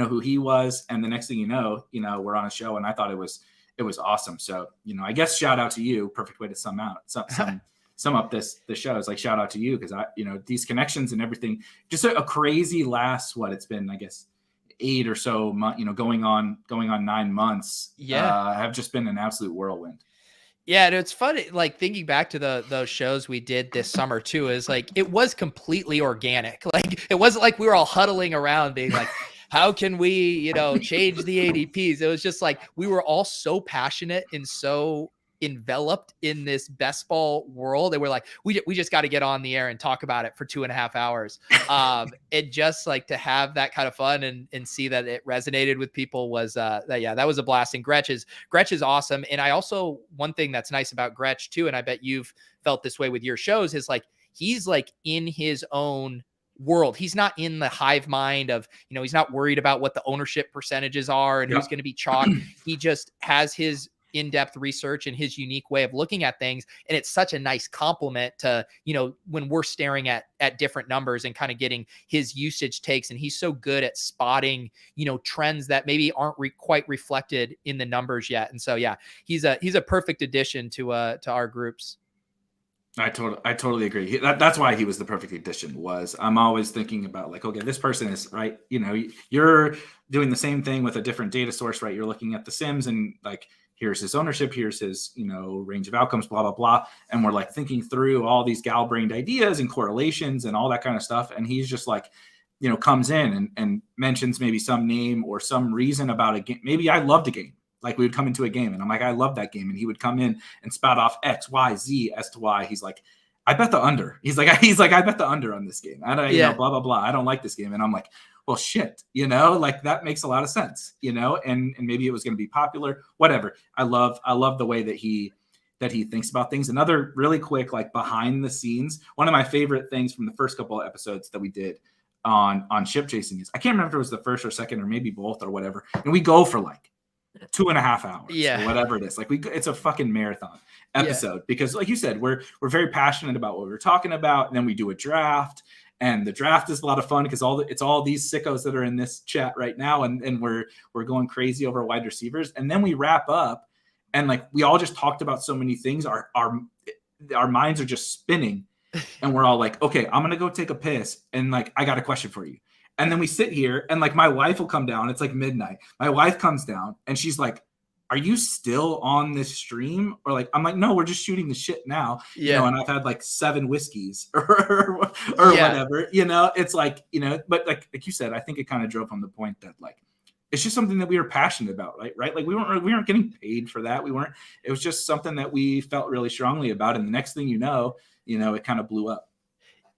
who he was. And the next thing you know, we're on a show, and I thought it was awesome. So, you know, I guess shout out to you. Perfect way to sum up the show is like, shout out to you. Cause these connections and everything, just a crazy last, it's been, I guess, 8 or so months, going on 9 months, have just been an absolute whirlwind. Yeah, and it's funny, like thinking back to those shows we did this summer too, is like it was completely organic. Like it wasn't like we were all huddling around being like, how can we, change the ADPs? It was just like we were all so passionate and so enveloped in this best ball world, and we're like, we just got to get on the air and talk about it for 2.5 hours. And just like to have that kind of fun and see that it resonated with people was that was a blast. And Gretch is awesome. And I also, one thing that's nice about Gretch too, and I bet you've felt this way with your shows, is like he's like in his own world. He's not in the hive mind of, he's not worried about what the ownership percentages are and who's going to be chalked. He just has his in-depth research and his unique way of looking at things. And it's such a nice compliment to, when we're staring at different numbers and kind of getting his usage takes. And he's so good at spotting, trends that maybe aren't quite reflected in the numbers yet. And so, yeah, he's a perfect addition to our groups. I totally agree. That's why he was the perfect addition. I'm always thinking about like, okay, this person is right. You're doing the same thing with a different data source, right? You're looking at the Sims and like, here's his ownership, here's his, range of outcomes, blah, blah, blah. And we're like thinking through all these gal-brained ideas and correlations and all that kind of stuff. And he's just like, comes in and mentions maybe some name or some reason about a game. Maybe I loved a game. Like we would come into a game and I'm like, I love that game. And he would come in and spout off X, Y, Z as to why. He's like, I bet the under. He's like, I bet the under on this game. I don't, blah, blah, blah. I don't like this game. And I'm like, well, shit, like that makes a lot of sense, and maybe it was going to be popular, whatever. I love the way that he thinks about things. Another really quick, like behind the scenes, one of my favorite things from the first couple of episodes that we did on ship chasing is, I can't remember if it was the first or second or maybe both or whatever. And we go for like 2.5 hours or whatever it is. Like it's a fucking marathon episode because like you said, we're very passionate about what we're talking about. And then we do a draft. And the draft is a lot of fun because it's all these sickos that are in this chat right now, and we're going crazy over wide receivers. And then we wrap up, and like we all just talked about so many things. Our minds are just spinning, and we're all like, okay, I'm gonna go take a piss, and like I got a question for you. And then we sit here, and like my wife will come down. It's like midnight. My wife comes down, and she's like, are you still on this stream? Or like, I'm like, no, we're just shooting the shit now. And I've had like 7 whiskeys or whatever, it's like, but like you said, I think it kind of drove home the point that like, it's just something that we were passionate about, right? Like we weren't getting paid for that. It was just something that we felt really strongly about. And the next thing it kind of blew up.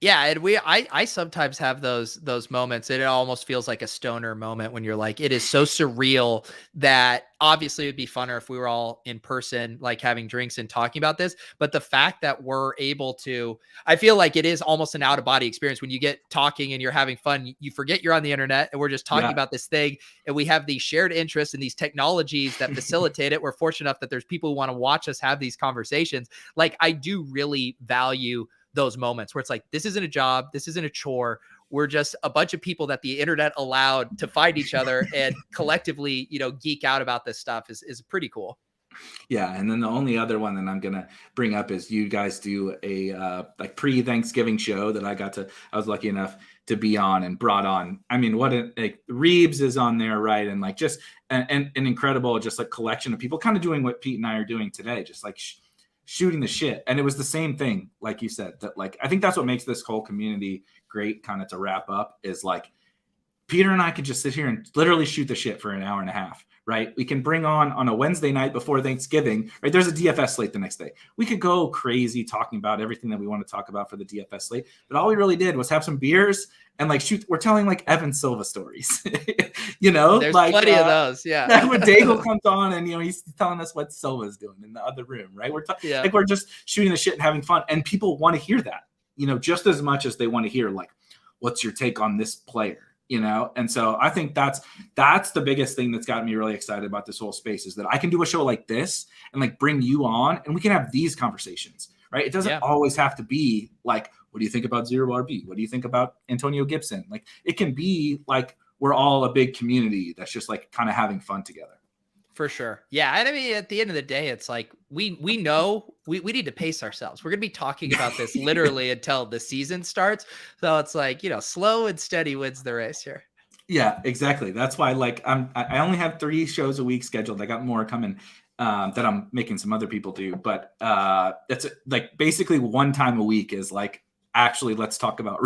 Yeah, and I sometimes have those moments, and it almost feels like a stoner moment when you're like, it is so surreal that obviously it'd be funner if we were all in person, like having drinks and talking about this. But the fact that we're able to, I feel like it is almost an out of body experience when you get talking and you're having fun. You forget you're on the internet and we're just talking about this thing, and we have these shared interests and these technologies that facilitate it. We're fortunate enough that there's people who want to watch us have these conversations. Like I do really value those moments where it's like, this isn't a job, this isn't a chore. We're just a bunch of people that the internet allowed to find each other and collectively, geek out about this stuff is pretty cool. Yeah. And then the only other one that I'm going to bring up is you guys do a like pre-Thanksgiving show that I was lucky enough to be on and brought on. I mean, Reeves is on there, right? And like just an incredible, just like collection of people kind of doing what Pete and I are doing today, just like shooting the shit. And it was the same thing, like you said, that like, I think that's what makes this whole community great, kind of to wrap up, is like Peter and I could just sit here and literally shoot the shit for an hour and a half, right? We can bring on a Wednesday night before Thanksgiving, right? There's a DFS slate the next day. We could go crazy talking about everything that we want to talk about for the DFS slate, but all we really did was have some beers and like shoot. We're telling like Evan Silva stories, There's like, plenty of those. Yeah. When Daigle comes on and, he's telling us what Silva's doing in the other room, right? Like we're just shooting the shit and having fun, and people want to hear that, just as much as they want to hear like, what's your take on this player? you know? And so I think that's the biggest thing that's gotten me really excited about this whole space, is that I can do a show like this and like bring you on and we can have these conversations, right? It doesn't always have to be like, what do you think about Zero RB? What do you think about Antonio Gibson? Like, it can be like, we're all a big community that's just like kind of having fun together. For sure. Yeah. And I mean, at the end of the day, it's like, we know we need to pace ourselves. We're going to be talking about this literally until the season starts. So it's like, slow and steady wins the race here. Yeah, exactly. That's why, like, I only have 3 shows a week scheduled. I got more coming that I'm making some other people do, but that's like basically 1 time a week is like, actually, let's talk about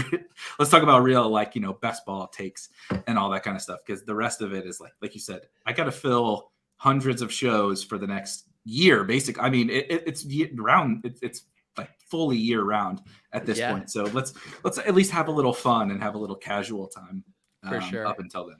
real, like, best ball takes and all that kind of stuff. Because the rest of it is like you said, I got to fill hundreds of shows for the next year. I mean, it's year round. It's like fully year round at this point. So let's at least have a little fun and have a little casual time. For sure. Up until then.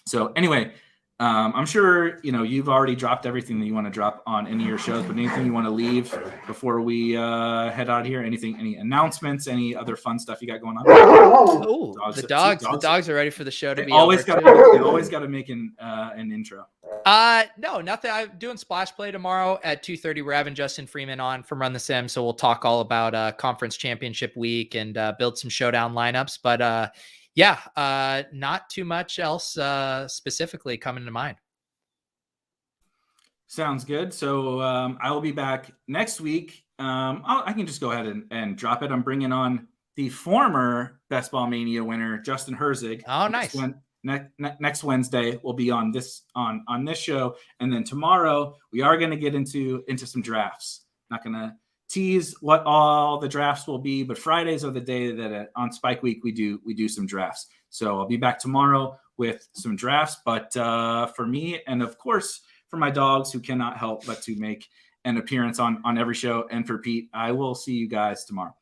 So anyway, I'm sure, you've already dropped everything that you want to drop on any of your shows, but anything you want to leave before we head out here? Any announcements, any other fun stuff you got going on? Oh, the dogs are ready for the show to be over. They always got to make an intro. No, nothing. I'm doing Splash Play tomorrow at 2:30. We're having Justin Freeman on from Run the Sim. So we'll talk all about conference championship week and build some showdown lineups. But not too much else specifically coming to mind. Sounds good. So I will be back next week. I can just go ahead and drop it. I'm bringing on the former Best Ball Mania winner, Justin Herzig. Oh, nice. Next Wednesday we'll be on this show, and then tomorrow we are going to get into some drafts. Not going to tease what all the drafts will be, but Fridays are the day that on Spike Week we do some drafts. So I'll be back tomorrow with some drafts. But for me, and of course for my dogs who cannot help but to make an appearance on every show, and for Pete, I will see you guys tomorrow.